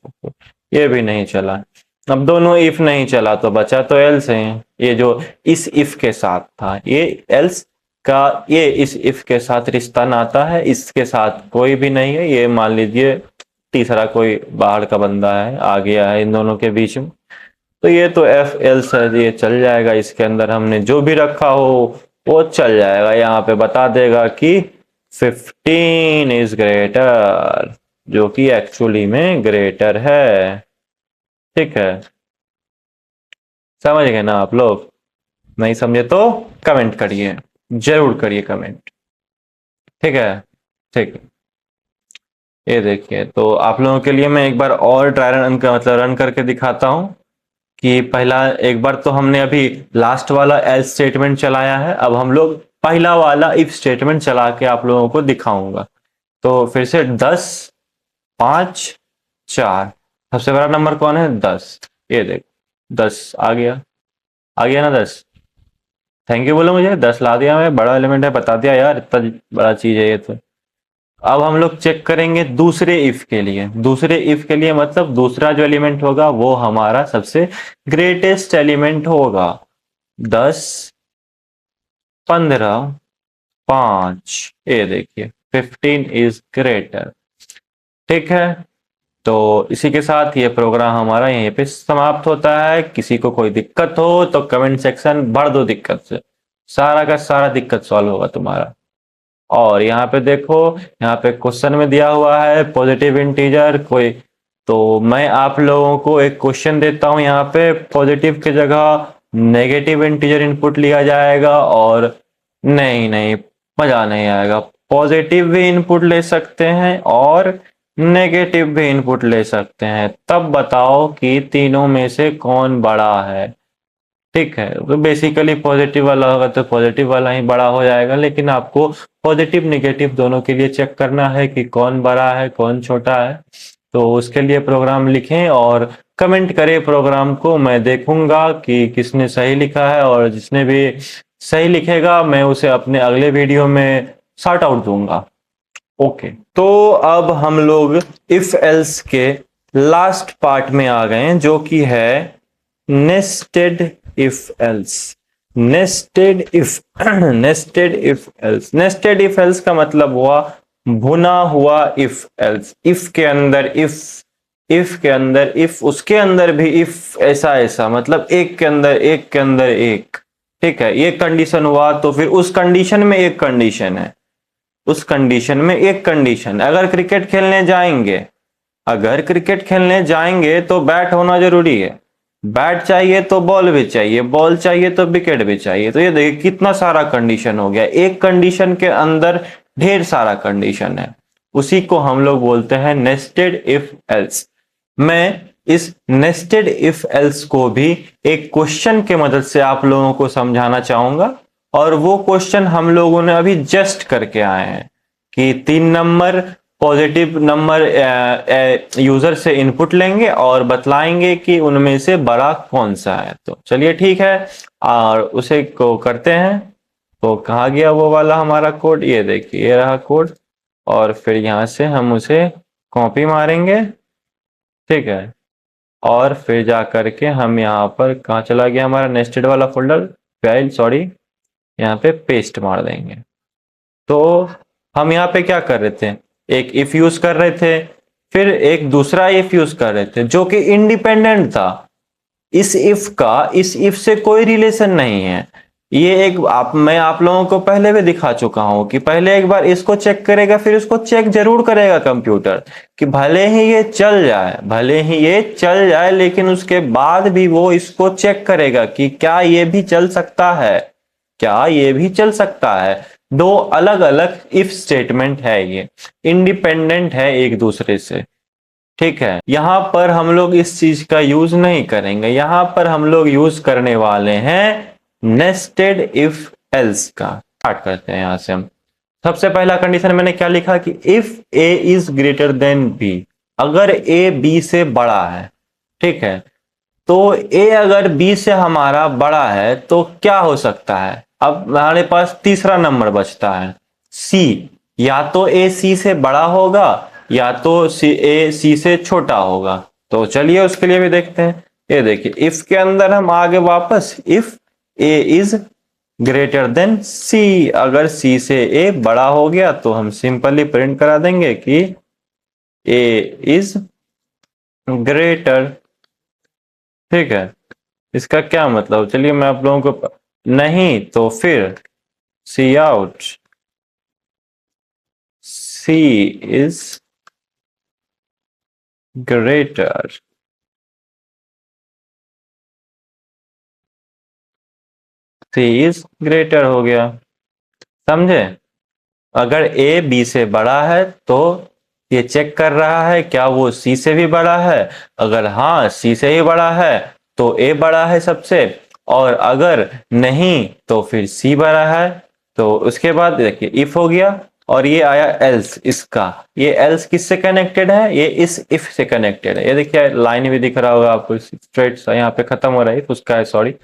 ये भी नहीं चला। अब दोनों इफ नहीं चला तो बचा तो एल्स है, ये जो इस इफ के साथ था ये एल्स का, ये इस इफ के साथ रिश्ता नाता है, इसके साथ कोई भी नहीं है, ये मान लीजिए तीसरा कोई बाहर का बंदा है आ गया है इन दोनों के बीच में, तो ये तो एफ एल्स है, ये चल जाएगा, इसके अंदर हमने जो भी रखा हो वो चल जाएगा। यहाँ पे बता देगा कि 15 इज ग्रेटर, जो कि एक्चुअली में ग्रेटर है। ठीक है, समझ गए ना आप लोग? नहीं समझे तो कमेंट करिए, जरूर करिए कमेंट। ठीक है, ठीक है। ये देखिए, तो आप लोगों के लिए मैं एक बार और ट्राई रन का मतलब रन करके दिखाता हूँ कि पहला एक बार तो हमने अभी लास्ट वाला एल्स स्टेटमेंट चलाया है, अब हम लोग पहला वाला इफ स्टेटमेंट चला के आप लोगों को दिखाऊंगा। तो फिर से 10, 5, 4। सबसे बड़ा नंबर कौन है? 10। ये देख, 10 आ गया, आ गया ना 10? थैंक यू बोलो मुझे, 10 ला दिया मैं, बड़ा एलिमेंट है, बता दिया यार, इतना बड़ा चीज है ये तो। अब हम लोग चेक करेंगे दूसरे इफ के लिए। दूसरे इफ के लिए मतलब दूसरा जो एलिमेंट होगा वो हमारा सबसे ग्रेटेस्ट एलिमेंट होगा। 10, 15, 5। ये देखिए, 15 इज ग्रेटर। ठीक है, तो इसी के साथ ये प्रोग्राम हमारा यहीं पे समाप्त होता है। किसी को कोई दिक्कत हो तो कमेंट सेक्शन भर दो दिक्कत से, सारा का सारा दिक्कत सॉल्व होगा तुम्हारा। और यहाँ पे देखो, यहाँ पे क्वेश्चन में दिया हुआ है पॉजिटिव इंटीजर कोई, तो मैं आप लोगों को एक क्वेश्चन देता हूँ। यहाँ पे पॉजिटिव की जगह नेगेटिव इंटीजर इनपुट लिया जाएगा, और नहीं नहीं, मजा नहीं आएगा। पॉजिटिव भी इनपुट ले सकते हैं और नेगेटिव भी इनपुट ले सकते हैं, तब बताओ कि तीनों में से कौन बड़ा है। ठीक है, तो बेसिकली पॉजिटिव वाला होगा तो पॉजिटिव वाला ही बड़ा हो जाएगा, लेकिन आपको पॉजिटिव निगेटिव दोनों के लिए चेक करना है कि कौन बड़ा है कौन छोटा है। तो उसके लिए प्रोग्राम लिखें और कमेंट करें प्रोग्राम को, मैं देखूंगा कि किसने सही लिखा है, और जिसने भी सही लिखेगा मैं उसे अपने अगले वीडियो में शॉर्ट आउट दूंगा। ओके, तो अब हम लोग इफ एल्स के लास्ट पार्ट में आ गए हैं, जो कि है nested if else. Nested if nested if else, nested if else का मतलब हुआ भुना हुआ इफ एल्स। इफ के अंदर इफ, इफ के अंदर इफ, उसके अंदर भी इफ, ऐसा ऐसा, मतलब एक के अंदर एक के अंदर एक। ठीक है, ये कंडीशन हुआ तो फिर उस कंडीशन में एक कंडीशन है, उस कंडीशन में एक कंडीशन। अगर क्रिकेट खेलने जाएंगे, अगर क्रिकेट खेलने जाएंगे तो बैट होना जरूरी है, बैट चाहिए तो बॉल भी चाहिए, बॉल चाहिए तो विकेट भी चाहिए। तो ये देखिए कितना सारा कंडीशन हो गया, एक कंडीशन के अंदर ढेर सारा कंडीशन है। उसी को हम लोग बोलते हैं नेस्टेड इफ एल्स। मैं इस नेस्टेड इफ एल्स को भी एक क्वेश्चन के मदद से आप लोगों को समझाना चाहूंगा, और वो क्वेश्चन हम लोगों ने अभी जस्ट करके आए हैं कि 3 नंबर पॉजिटिव नंबर यूजर से इनपुट लेंगे और बतलाएंगे कि उनमें से बड़ा कौन सा है। तो चलिए ठीक है, और उसे को करते हैं। तो कहाँ गया वो वाला हमारा कोड? ये देखिए, ये रहा कोड, और फिर यहाँ से हम उसे कॉपी मारेंगे। ठीक है, और फिर जा करके हम यहाँ पर, कहाँ चला गया हमारा नेस्टेड वाला फोल्डर, फाइल सॉरी, यहाँ पे पेस्ट मार देंगे। तो हम यहाँ पे क्या कर रहे थे, एक इफ यूज कर रहे थे, फिर एक दूसरा इफ यूज कर रहे थे जो कि इंडिपेंडेंट था। इस इफ का इस इफ से कोई रिलेशन नहीं है। ये एक मैं आप लोगों को पहले भी दिखा चुका हूं कि पहले एक बार इसको चेक करेगा, फिर उसको चेक जरूर करेगा कंप्यूटर, कि भले ही ये चल जाए, भले ही ये चल जाए, लेकिन उसके बाद भी वो इसको चेक करेगा कि क्या ये भी चल सकता है, क्या ये भी चल सकता है। दो अलग अलग इफ स्टेटमेंट है, ये इंडिपेंडेंट है एक दूसरे से। ठीक है, यहां पर हम लोग इस चीज का यूज नहीं करेंगे, यहां पर हम लोग यूज करने वाले हैं नेस्टेड इफ एल्स का। स्टार्ट करते हैं यहां से हम। सबसे पहला कंडीशन मैंने क्या लिखा कि if A is greater than B, अगर ए बी से बड़ा है। ठीक है, तो ए अगर बी से हमारा बड़ा है तो क्या हो सकता है? अब हमारे पास तीसरा नंबर बचता है सी। या तो ए सी से बड़ा होगा, या तो ए सी से छोटा होगा। तो चलिए उसके लिए भी देखते हैं। ये देखिए, इफ के अंदर हम आगे वापस, if A is greater than C, अगर सी से ए बड़ा हो गया तो हम सिंपली प्रिंट करा देंगे कि ए इज ग्रेटर। ठीक है, इसका क्या मतलब, चलिए मैं आप लोगों को, नहीं तो फिर सी out C is greater। C is greater हो गया, समझे। अगर A B से बड़ा है तो ये चेक कर रहा है क्या वो C से भी बड़ा है। अगर हाँ C से ही बड़ा है तो A बड़ा है सबसे, और अगर नहीं तो फिर C बड़ा है। तो उसके बाद देखिए इफ हो गया, और ये आया एल्स। इसका ये एल्स किससे कनेक्टेड है, ये इस इफ से कनेक्टेड है। ये देखिए लाइन भी दिख रहा होगा आपको, स्ट्रेट यहाँ पे खत्म हो रहा है, उसका है सॉरी।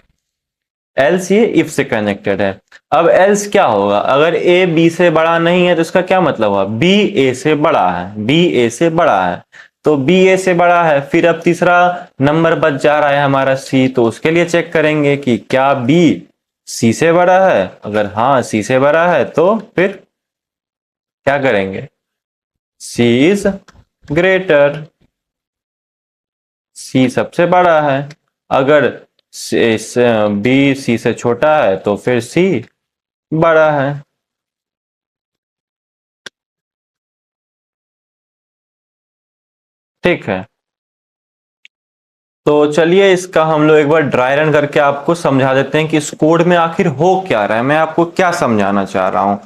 एल्स ये इफ से कनेक्टेड है। अब एल्स क्या होगा, अगर ए बी से बड़ा नहीं है तो इसका क्या मतलब हुआ, बी ए से बड़ा है, बी ए से बड़ा है। तो बी ए से बड़ा है, फिर अब तीसरा नंबर बच जा रहा है हमारा सी, तो उसके लिए चेक करेंगे कि क्या बी सी से बड़ा है। अगर हाँ सी से बड़ा है तो फिर क्या करेंगे, सी इज ग्रेटर, सी सबसे बड़ा है। अगर बी सी से छोटा है तो फिर सी बड़ा है। ठीक है, तो चलिए इसका हम लोग एक बार ड्राई रन करके आपको समझा देते हैं कि इस कोड में आखिर हो क्या रहा है, मैं आपको क्या समझाना चाह रहा हूं।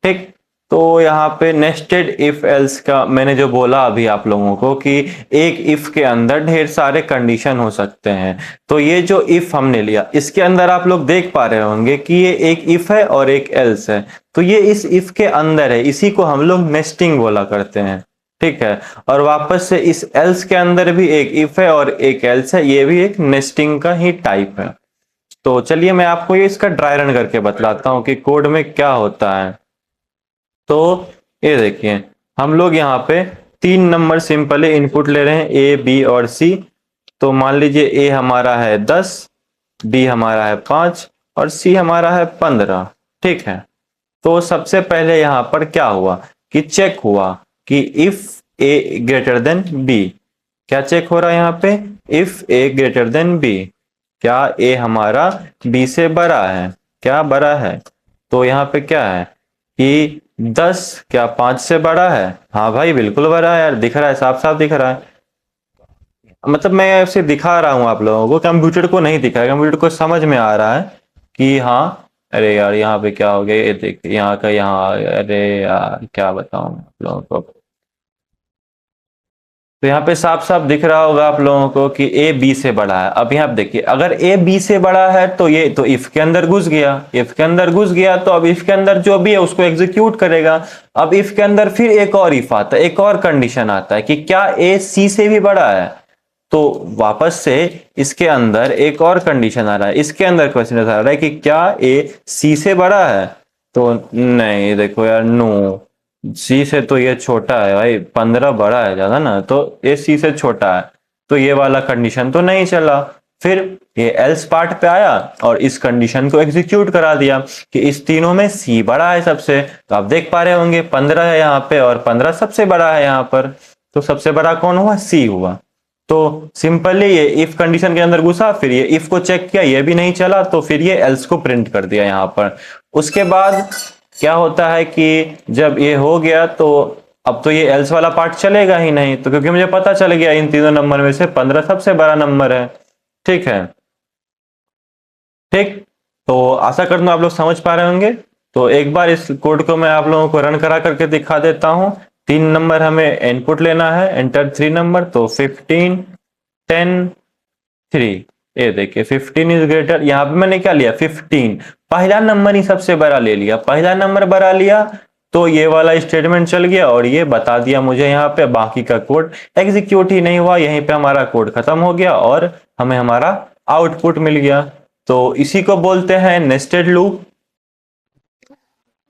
ठीक, तो यहाँ पे नेस्टेड इफ एल्स का मैंने जो बोला अभी आप लोगों को कि एक इफ के अंदर ढेर सारे कंडीशन हो सकते हैं। तो ये जो इफ हमने लिया इसके अंदर आप लोग देख पा रहे होंगे कि ये एक इफ है और एक एल्स है। तो ये इस इफ के अंदर है, इसी को हम लोग नेस्टिंग बोला करते हैं। ठीक है, और वापस से इस एल्स के अंदर भी एक इफ है और एक एल्स है, ये भी एक नेस्टिंग का ही टाइप है। तो चलिए मैं आपको ये इसका ड्राई रन करके बतलाता हूं कि कोड में क्या होता है। तो ये देखिए हम लोग यहाँ पे 3 नंबर सिंपली इनपुट ले रहे हैं, ए बी और सी। तो मान लीजिए ए हमारा है 10, बी हमारा है 5 और सी हमारा है 15। ठीक है, तो सबसे पहले यहां पर क्या हुआ कि चेक हुआ कि if A greater than B. क्या चेक हो रहा है यहाँ पे, if A greater than B, क्या ए हमारा बी से बड़ा है, क्या बड़ा है। तो यहाँ पे क्या है कि 10 क्या 5 से बड़ा है, हाँ भाई बिल्कुल बड़ा है यार, दिख रहा है, साफ साफ दिख रहा है। मतलब मैं ऐसे दिखा रहा हूं आप लोगों को, कंप्यूटर को नहीं दिखा है, कंप्यूटर को समझ में आ रहा है कि हाँ। अरे यार यहाँ पे क्या हो गया, ये देख यहाँ का यहाँ, अरे यार क्या बताऊं मैं आप लोगों को। तो यहाँ पे साफ साफ दिख रहा होगा आप लोगों को कि ए बी से बड़ा है। अब यहाँ पे देखिए अगर ए बी से बड़ा है तो ये तो इफ के अंदर घुस गया, इफ के अंदर घुस गया तो अब इफ के अंदर जो भी है उसको एग्जीक्यूट करेगा। अब इफ के अंदर फिर एक और इफ आता है, एक और कंडीशन आता है कि क्या ए सी से भी बड़ा है। तो वापस से इसके अंदर एक और कंडीशन आ रहा है, इसके अंदर क्वेश्चन आ रहा है कि क्या ए सी से बड़ा है। तो नहीं, देखो यार नो, सी से तो ये छोटा है भाई, 15 बड़ा है ज्यादा ना, तो ये सी से छोटा है। तो ये वाला कंडीशन तो नहीं चला। फिर ये एल्स पार्ट पे आया और इस कंडीशन को एग्जीक्यूट करा दिया कि इस तीनों में सी बड़ा है सबसे। तो आप देख पा रहे होंगे 15 है यहाँ पे और 15 सबसे बड़ा है यहाँ पर। तो सबसे बड़ा कौन हुआ, सी हुआ। तो सिंपली ये इफ कंडीशन के अंदर घुसा, फिर ये इफ को चेक किया, ये भी नहीं चला, तो फिर ये एल्स को प्रिंट कर दिया यहाँ पर। उसके बाद क्या होता है कि जब ये हो गया तो अब तो ये एल्स वाला पार्ट चलेगा ही नहीं, तो क्योंकि मुझे पता चल गया इन तीनों नंबर में से 15 सबसे बड़ा नंबर है। ठीक है, ठीक, तो आशा करता हूं आप लोग समझ पा रहे होंगे। तो एक बार इस कोड को मैं आप लोगों को रन करा करके दिखा देता हूं। 3 नंबर हमें इनपुट लेना है, एंटर 3 नंबर, तो 15 10 3। ये देखिए 15 इज ग्रेटर, यहाँ पे मैंने क्या लिया 15, पहला नंबर ही सबसे बड़ा ले लिया, पहला नंबर बड़ा लिया तो ये वाला स्टेटमेंट चल गया और ये बता दिया मुझे यहाँ पे। बाकी का कोड एग्जीक्यूट ही नहीं हुआ, यहीं पे हमारा कोड खत्म हो गया और हमें हमारा आउटपुट मिल गया। तो इसी को बोलते हैं नेस्टेड लूप।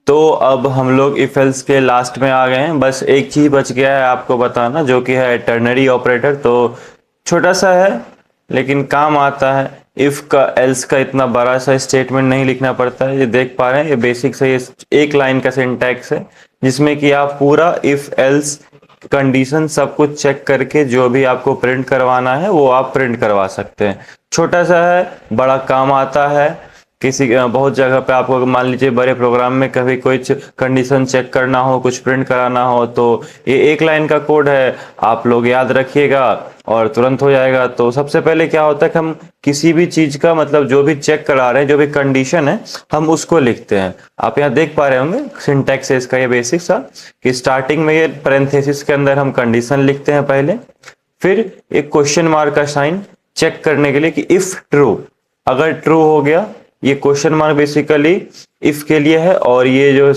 तो अब हम लोग इफ एल्स के लास्ट में आ गए हैं, बस एक चीज बच गया है आपको बताना, जो कि है टर्नरी ऑपरेटर। तो छोटा सा है लेकिन काम आता है। इफ का एल्स का इतना बड़ा सा स्टेटमेंट नहीं लिखना पड़ता है। ये देख पा रहे हैं, ये बेसिक से ये एक लाइन का सिंटैक्स है जिसमें कि आप पूरा इफ एल्स कंडीशन सब कुछ चेक करके जो भी आपको प्रिंट करवाना है वो आप प्रिंट करवा सकते हैं। छोटा सा है, बड़ा काम आता है। बहुत जगह पे आपको मान लीजिए बड़े प्रोग्राम में कभी कुछ कंडीशन चेक करना हो, कुछ प्रिंट कराना हो, तो ये एक लाइन का कोड है, आप लोग याद रखिएगा और तुरंत हो जाएगा। तो सबसे पहले क्या होता है कि हम किसी भी चीज का मतलब जो भी चेक करा रहे हैं, जो भी कंडीशन है, हम उसको लिखते हैं। आप यहाँ देख पा रहे होंगे सिंटैक्स है इसका ये बेसिक सा, कि स्टार्टिंग में ये पैरेंथेसिस के अंदर हम कंडीशन लिखते हैं पहले, फिर एक क्वेश्चन मार्क का साइन चेक करने के लिए कि इफ ट्रू, अगर ट्रू हो गया, ये क्वेश्चन मार्क बेसिकली इफ के लिए है, और ये जो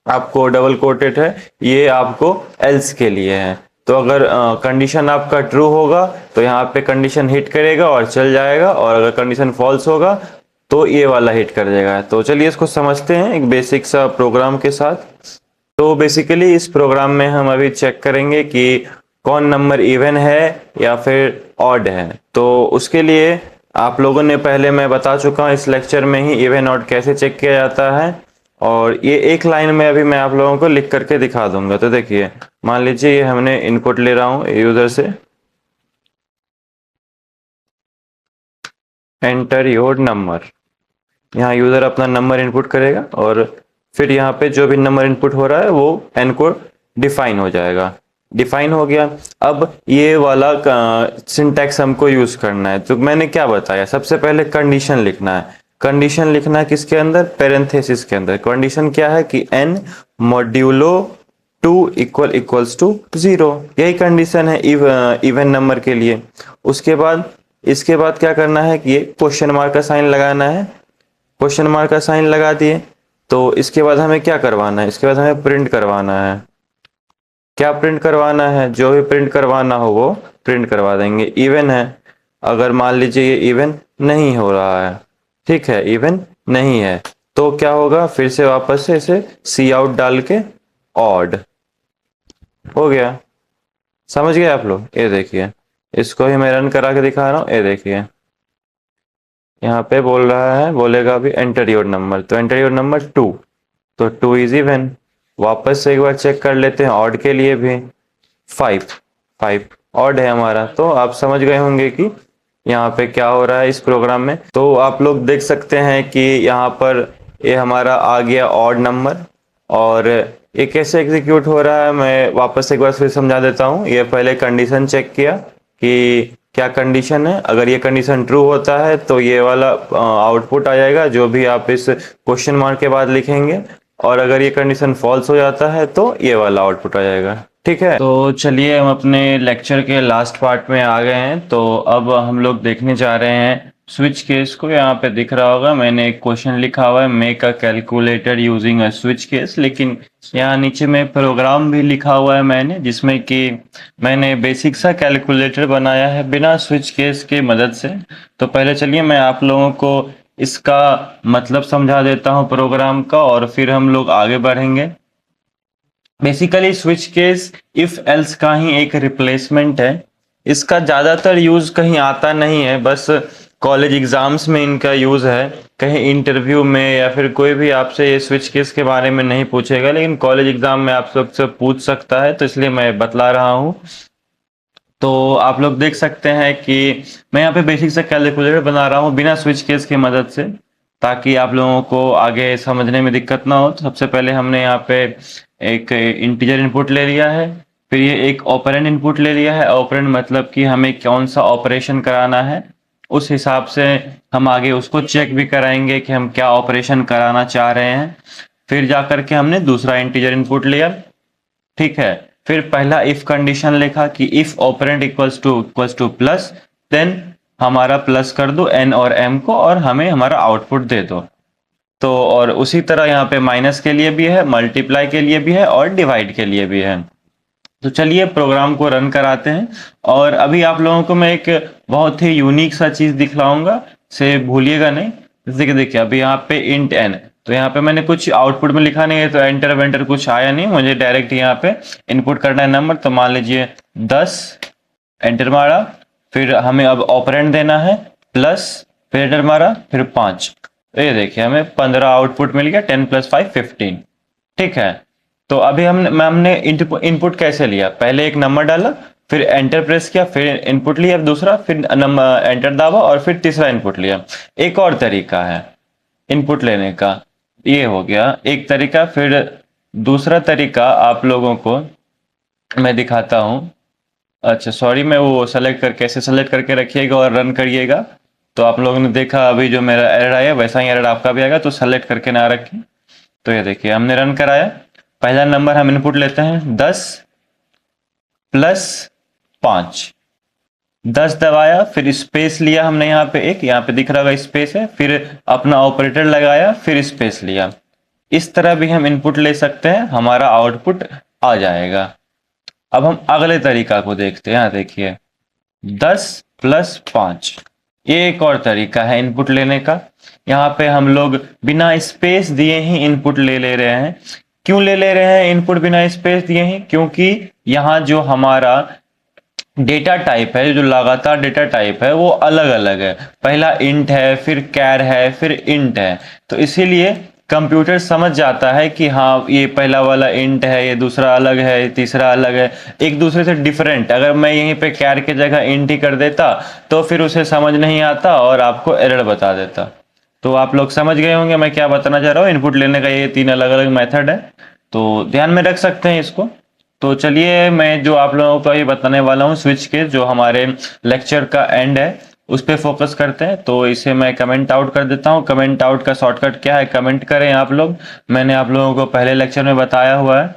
आपको डबल कोटेड है ये आपको एल्स के लिए है। तो अगर कंडीशन आपका ट्रू होगा तो यहाँ पे कंडीशन हिट करेगा और चल जाएगा, और अगर कंडीशन फॉल्स होगा तो ये वाला हिट कर देगा। तो चलिए इसको समझते हैं एक बेसिक सा प्रोग्राम के साथ। तो बेसिकली इस प्रोग्राम में हम अभी चेक करेंगे कि कौन नंबर इवन है या फिर ऑड है। तो उसके लिए आप लोगों ने पहले मैं बता चुका हूँ इस लेक्चर में ही इवन ऑड कैसे चेक किया जाता है, और ये एक लाइन में अभी मैं आप लोगों को लिख करके दिखा दूंगा। तो देखिए मान लीजिए ये हमने इनपुट ले रहा हूँ यूजर से, एंटर योर नंबर, यहाँ यूजर अपना नंबर इनपुट करेगा और फिर यहाँ पे जो भी नंबर इनपुट हो रहा है वो एन को डिफाइन हो जाएगा। डिफाइन हो गया, अब ये वाला सिंटैक्स हमको यूज करना है। तो मैंने क्या बताया, सबसे पहले कंडीशन लिखना है। कंडीशन लिखना है किसके अंदर, पैरेंथेसिस के अंदर। कंडीशन क्या है कि n मॉड्यूलो 2 इक्वल्स टू 0, यही कंडीशन है इवन नंबर के लिए। उसके बाद इसके बाद क्या करना है कि ये क्वेश्चन मार्क का साइन लगाना है। क्वेश्चन मार्क का साइन लगा दिए, तो इसके बाद हमें क्या करवाना है, इसके बाद हमें प्रिंट करवाना है। क्या प्रिंट करवाना है, जो भी प्रिंट करवाना हो वो प्रिंट करवा देंगे। इवन है, अगर मान लीजिए ये इवन नहीं हो रहा है, ठीक है, इवन नहीं है, तो क्या होगा, फिर से वापस से इसे सी आउट डाल के ऑड हो गया। समझ गए आप लोग। ये देखिए इसको ही मैं रन करा के दिखा रहा हूँ। ये देखिए यहाँ पे बोल रहा है, बोलेगा अभी एंटर योर नंबर, तो एंटर योर नंबर 2, तो 2 इज इवन। वापस से एक बार चेक कर लेते हैं ऑड के लिए भी, 5 ऑड है हमारा। तो आप समझ गए होंगे कि यहाँ पे क्या हो रहा है इस प्रोग्राम में। तो आप लोग देख सकते हैं कि यहाँ पर ये हमारा आ गया ऑड नंबर, और ये कैसे एग्जीक्यूट हो रहा है मैं वापस एक बार फिर समझा देता हूँ। ये पहले कंडीशन चेक किया कि क्या कंडीशन है, अगर ये कंडीशन ट्रू होता है तो ये वाला आउटपुट आ जाएगा जो भी आप इस क्वेश्चन मार्क के बाद लिखेंगे, और अगर ये कंडीशन फॉल्स हो जाता है तो ये वाला आउटपुट आ जाएगा। ठीक है, तो चलिए हम अपने लेक्चर के लास्ट पार्ट में आ गए हैं। तो अब हम लोग देखने जा रहे हैं स्विच केस को। यहाँ पे दिख रहा होगा मैंने एक क्वेश्चन लिखा हुआ है, make a calculator using a switch case, लेकिन यहाँ नीचे में प्रोग्राम भी लिखा हुआ है मैंने, जिसमें कि मैंने बेसिक सा कैलकुलेटर बनाया है बिना स्विच केस के मदद से। तो पहले चलिए मैं आप लोगों को इसका मतलब समझा देता हूँ प्रोग्राम का, और फिर हम लोग आगे बढ़ेंगे। Basically switch case if else का ही एक रिप्लेसमेंट है। इसका ज्यादातर यूज कहीं आता नहीं है, बस कॉलेज एग्जाम्स में इनका यूज है, कहीं इंटरव्यू में या फिर कोई भी आपसे ये स्विच केस के बारे में नहीं पूछेगा, लेकिन कॉलेज एग्जाम में आप सबसे पूछ सकता है, तो इसलिए मैं बतला रहा हूँ। तो आप लोग देख सकते हैं कि मैं यहाँ पे बेसिक सा कैलकुलेटर बना रहा हूँ बिना स्विच केस की मदद से, ताकि आप लोगों को आगे समझने में दिक्कत ना हो। तो सबसे पहले हमने यहाँ पे एक इंटीजर इनपुट ले लिया है, फिर ये एक ऑपरेंड इनपुट ले लिया है। ऑपरेंड मतलब कि हमें कौन सा ऑपरेशन कराना है, उस हिसाब से हम आगे उसको चेक भी कराएंगे कि हम क्या ऑपरेशन कराना चाह रहे हैं। फिर जाकर के हमने दूसरा इंटीजर इनपुट लिया, ठीक है। फिर पहला इफ कंडीशन लिखा कि if operand equals to plus, then हमारा प्लस कर दो एन और एम को, और हमें हमारा आउटपुट दे दो। तो और उसी तरह यहाँ पे माइनस के लिए भी है, मल्टीप्लाई के लिए भी है, और डिवाइड के लिए भी है। तो चलिए प्रोग्राम को रन कराते हैं। और अभी आप लोगों को मैं एक बहुत ही यूनिक सा चीज दिखलाऊंगा, से भूलिएगा नहीं। जैसे कि देखिए अभी यहाँ पे इंट एन, तो यहाँ पे मैंने कुछ आउटपुट में लिखा नहीं है, तो एंटर वेंटर कुछ आया नहीं, मुझे डायरेक्ट यहाँ पे इनपुट करना है नंबर। तो मान लीजिए 10, एंटर मारा, फिर हमें अब ऑपरेंड देना है प्लस, फिर एंटर मारा, फिर 5। तो ये देखिए हमें 15 आउटपुट मिल गया, 10 + 5 15। ठीक है, तो अभी हमने इनपुट कैसे लिया, पहले एक नंबर डाला, फिर एंटर प्रेस किया, फिर इनपुट लिया दूसरा, फिर नंबर एंटर दाबा, और फिर तीसरा इनपुट लिया। एक और तरीका है, इनपुट लेने का। ये हो गया एक तरीका। फिर दूसरा तरीका आप लोगों को मैं दिखाता हूँ। अच्छा सॉरी, मैं वो सेलेक्ट करके ऐसे सेलेक्ट करके रखिएगा और रन करिएगा। तो आप लोगों ने देखा अभी जो मेरा एरर आया वैसा ही एरर आपका भी आएगा, तो सेलेक्ट करके ना रखें। तो ये देखिए हमने रन कराया। पहला नंबर हम इनपुट लेते हैं 10 प्लस 5। 10 दबाया, फिर स्पेस लिया हमने, यहाँ पे एक यहाँ पे दिख रहा होगा स्पेस है, फिर अपना ऑपरेटर लगाया, फिर स्पेस लिया। इस तरह भी हम इनपुट ले सकते हैं, हमारा आउटपुट आ जाएगा। अब हम अगले तरीका को देखते हैं। यहाँ देखिए 10 प्लस 5, ये एक और तरीका है इनपुट लेने का। यहाँ पे हम लोग बिना स्पेस दिए ही इनपुट ले रहे हैं। क्यों ले रहे हैं इनपुट बिना स्पेस दिए ही? क्योंकि यहाँ जो हमारा डेटा टाइप है, जो लगातार डेटा टाइप है वो अलग अलग है। पहला इंट है, फिर कैर है, फिर इंट है। तो इसीलिए कंप्यूटर समझ जाता है कि हाँ ये पहला वाला इंट है, ये दूसरा अलग है, ये तीसरा अलग है, एक दूसरे से डिफरेंट। अगर मैं यहीं पे कैर की जगह इंट ही कर देता तो फिर उसे समझ नहीं आता और आपको एरर बता देता। तो आप लोग समझ गए होंगे मैं क्या बताना चाह रहा हूँ। इनपुट लेने का ये 3 अलग अलग मेथड है, तो ध्यान में रख सकते हैं इसको। तो चलिए मैं जो आप लोगों को ये बताने वाला हूँ स्विच केस, जो हमारे लेक्चर का एंड है, उस पर फोकस करते हैं। तो इसे मैं कमेंट आउट कर देता हूँ। कमेंट आउट का शॉर्टकट क्या है? कमेंट करें आप लोग। मैंने आप लोगों को पहले लेक्चर में बताया हुआ है।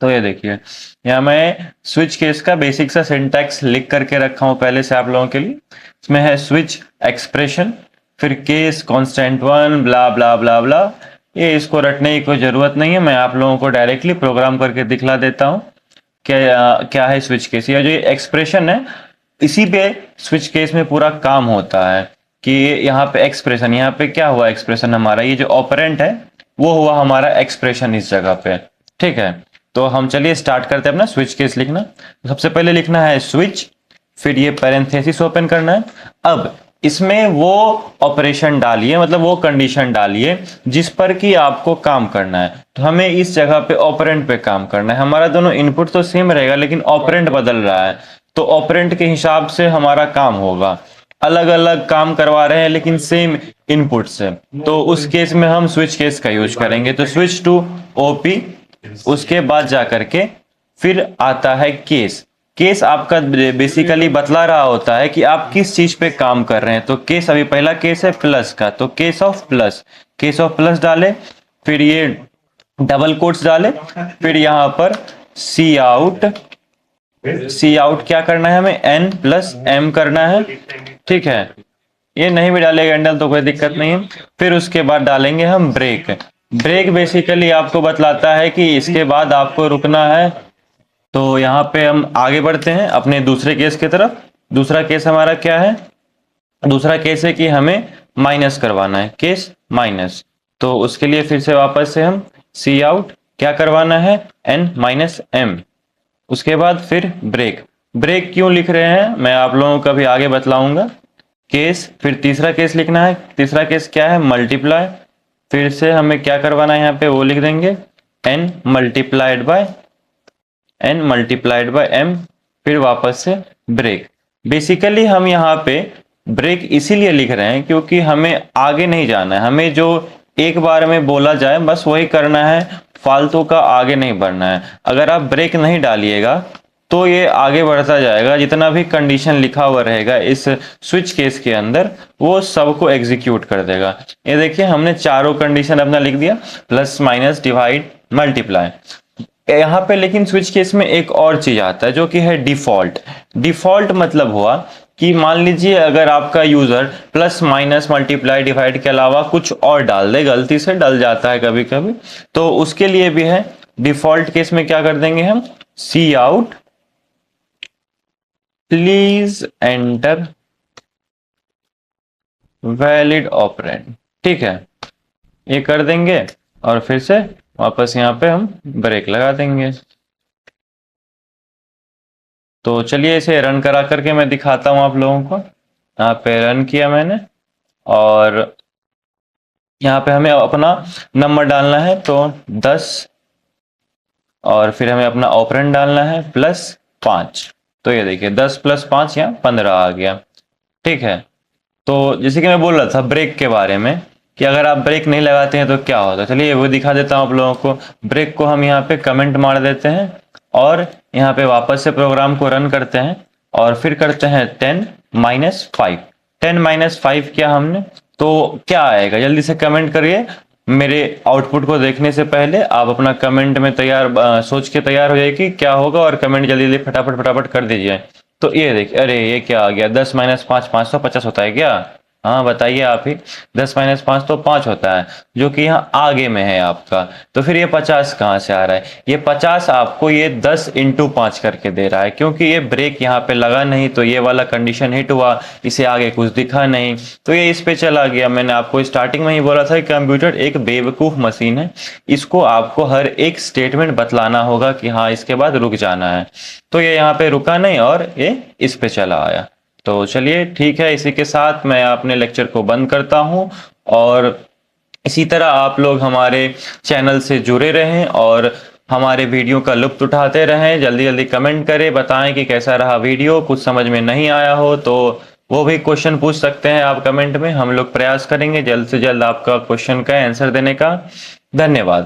तो ये देखिए यहाँ मैं स्विच केस का बेसिक सा सिंटैक्स लिख करके रखा हूँ पहले से आप लोगों के लिए। इसमें है स्विच एक्सप्रेशन, फिर केस कांस्टेंट 1 ब्ला ब्ला ब्ला ब्ला। ये इसको रटने की कोई ज़रूरत नहीं है, मैं आप लोगों को डायरेक्टली प्रोग्राम करके दिखला देता हूँ क्या क्या है स्विच केस। या जो ये एक्सप्रेशन है इसी पे स्विच केस में पूरा काम होता है कि यहाँ पे एक्सप्रेशन, यहाँ पे क्या हुआ एक्सप्रेशन हमारा, ये जो ऑपरेंट है वो हुआ हमारा एक्सप्रेशन इस जगह पे। ठीक है, तो हम चलिए स्टार्ट करते हैं अपना स्विच केस लिखना। तो सबसे पहले लिखना है स्विच, फिर ये पैरेंथेसिस ओपन करना है। अब इसमें वो ऑपरेशन डालिए, मतलब वो कंडीशन डालिए जिस पर कि आपको काम करना है। तो हमें इस जगह पे ऑपरेंट पे काम करना है। हमारा दोनों इनपुट तो सेम रहेगा लेकिन ऑपरेंट बदल रहा है, तो ऑपरेंट के हिसाब से हमारा काम होगा। अलग अलग काम करवा रहे हैं लेकिन सेम इनपुट से, तो उस केस में हम स्विच केस का यूज करेंगे। तो स्विच टू ओपी, उसके बाद जा करके फिर आता है केस। केस आपका बेसिकली बतला रहा होता है कि आप किस चीज पे काम कर रहे हैं। तो केस अभी पहला केस है प्लस का, तो case of plus, case of plus डाले, फिर ये डबल कोट्स डाले, फिर यहां पर सी आउट। सी आउट क्या करना है हमें? एन प्लस एम करना है। ठीक है, ये नहीं भी डालेगा एंडल तो कोई दिक्कत नहीं है। फिर उसके बाद डालेंगे हम ब्रेक। ब्रेक बेसिकली आपको बतलाता है कि इसके बाद आपको रुकना है। तो यहाँ पे हम आगे बढ़ते हैं अपने दूसरे केस की तरफ। दूसरा केस हमारा क्या है? दूसरा केस है कि हमें माइनस करवाना है, केस माइनस। तो उसके लिए फिर से वापस से हम सी आउट क्या करवाना है? N minus M. उसके बाद फिर ब्रेक। ब्रेक क्यों लिख रहे हैं मैं आप लोगों को अभी आगे बतलाऊंगा। केस, फिर तीसरा केस लिखना है। तीसरा केस क्या है? मल्टीप्लाई। फिर से हमें क्या करवाना है यहाँ पे वो लिख देंगे, एन मल्टीप्लाइड बाय एम। फिर वापस से ब्रेक। बेसिकली हम यहाँ पे ब्रेक इसीलिए लिख रहे हैं क्योंकि हमें आगे नहीं जाना है। हमें जो एक बार में बोला जाए बस वही करना है, फालतू का आगे नहीं बढ़ना है। अगर आप ब्रेक नहीं डालिएगा तो ये आगे बढ़ता जाएगा, जितना भी कंडीशन लिखा हुआ रहेगा इस स्विच केस के अंदर वो सबको एग्जीक्यूट कर देगा। ये देखिए हमने चारों कंडीशन अपना लिख दिया, प्लस माइनस डिवाइड मल्टीप्लाई। यहाँ पे लेकिन स्विच केस में एक और चीज आता है जो कि है डिफॉल्ट। डिफॉल्ट मतलब हुआ कि मान लीजिए अगर आपका user plus minus multiply divide के अलावा कुछ और डाल दे, गलती से डल जाता है कभी कभी, तो उसके लिए भी है। डिफॉल्ट केस में क्या कर देंगे हम? Cout please enter valid operand. ठीक है, ये कर देंगे और फिर से वापस यहाँ पे हम ब्रेक लगा देंगे। तो चलिए इसे रन करा करके मैं दिखाता हूं आप लोगों को। यहाँ पे रन किया मैंने और यहाँ पे हमें अपना नंबर डालना है, तो 10 और फिर हमें अपना ऑपरेंड डालना है +5। तो ये देखिए 10 + 5 यहाँ 15 आ गया। ठीक है, तो जैसे कि मैं बोल रहा था ब्रेक के बारे में, कि अगर आप ब्रेक नहीं लगाते हैं तो क्या होता है। चलिए वो दिखा देता हूँ आप लोगों को। ब्रेक को हम यहाँ पे कमेंट मार देते हैं और यहाँ पे वापस से प्रोग्राम को रन करते हैं और फिर करते हैं 10-5। 10-5 किया हमने तो क्या आएगा, जल्दी से कमेंट करिए। मेरे आउटपुट को देखने से पहले आप अपना कमेंट में सोच के तैयार हो जाइए कि क्या होगा, और कमेंट जल्दी जल्दी फटाफट फटाफट कर दीजिए। तो ये देखिए, अरे ये क्या आ गया, 10-5 550 होता है क्या? हाँ बताइए आप ही। 10-5 तो 5 होता है, जो कि यहाँ आगे में है आपका। तो फिर ये 50 कहाँ से आ रहा है? ये 50 आपको ये 10 × 5 करके दे रहा है, क्योंकि ये ब्रेक यहाँ पे लगा नहीं तो ये वाला कंडीशन हिट हुआ, इसे आगे कुछ दिखा नहीं तो ये इस पे चला गया। मैंने आपको स्टार्टिंग में ही बोला था कि कंप्यूटर एक बेवकूफ मशीन है, इसको आपको हर एक स्टेटमेंट बतलाना होगा कि हाँ इसके बाद रुक जाना है। तो ये यहाँ पे रुका नहीं और ये इस पे चला आया। तो चलिए ठीक है, इसी के साथ मैं अपने लेक्चर को बंद करता हूँ। और इसी तरह आप लोग हमारे चैनल से जुड़े रहें और हमारे वीडियो का लुत्फ उठाते रहें। जल्दी जल्दी कमेंट करें, बताएं कि कैसा रहा वीडियो। कुछ समझ में नहीं आया हो तो वो भी क्वेश्चन पूछ सकते हैं आप कमेंट में। हम लोग प्रयास करेंगे जल्द से जल्द आपका क्वेश्चन का आंसर देने का। धन्यवाद।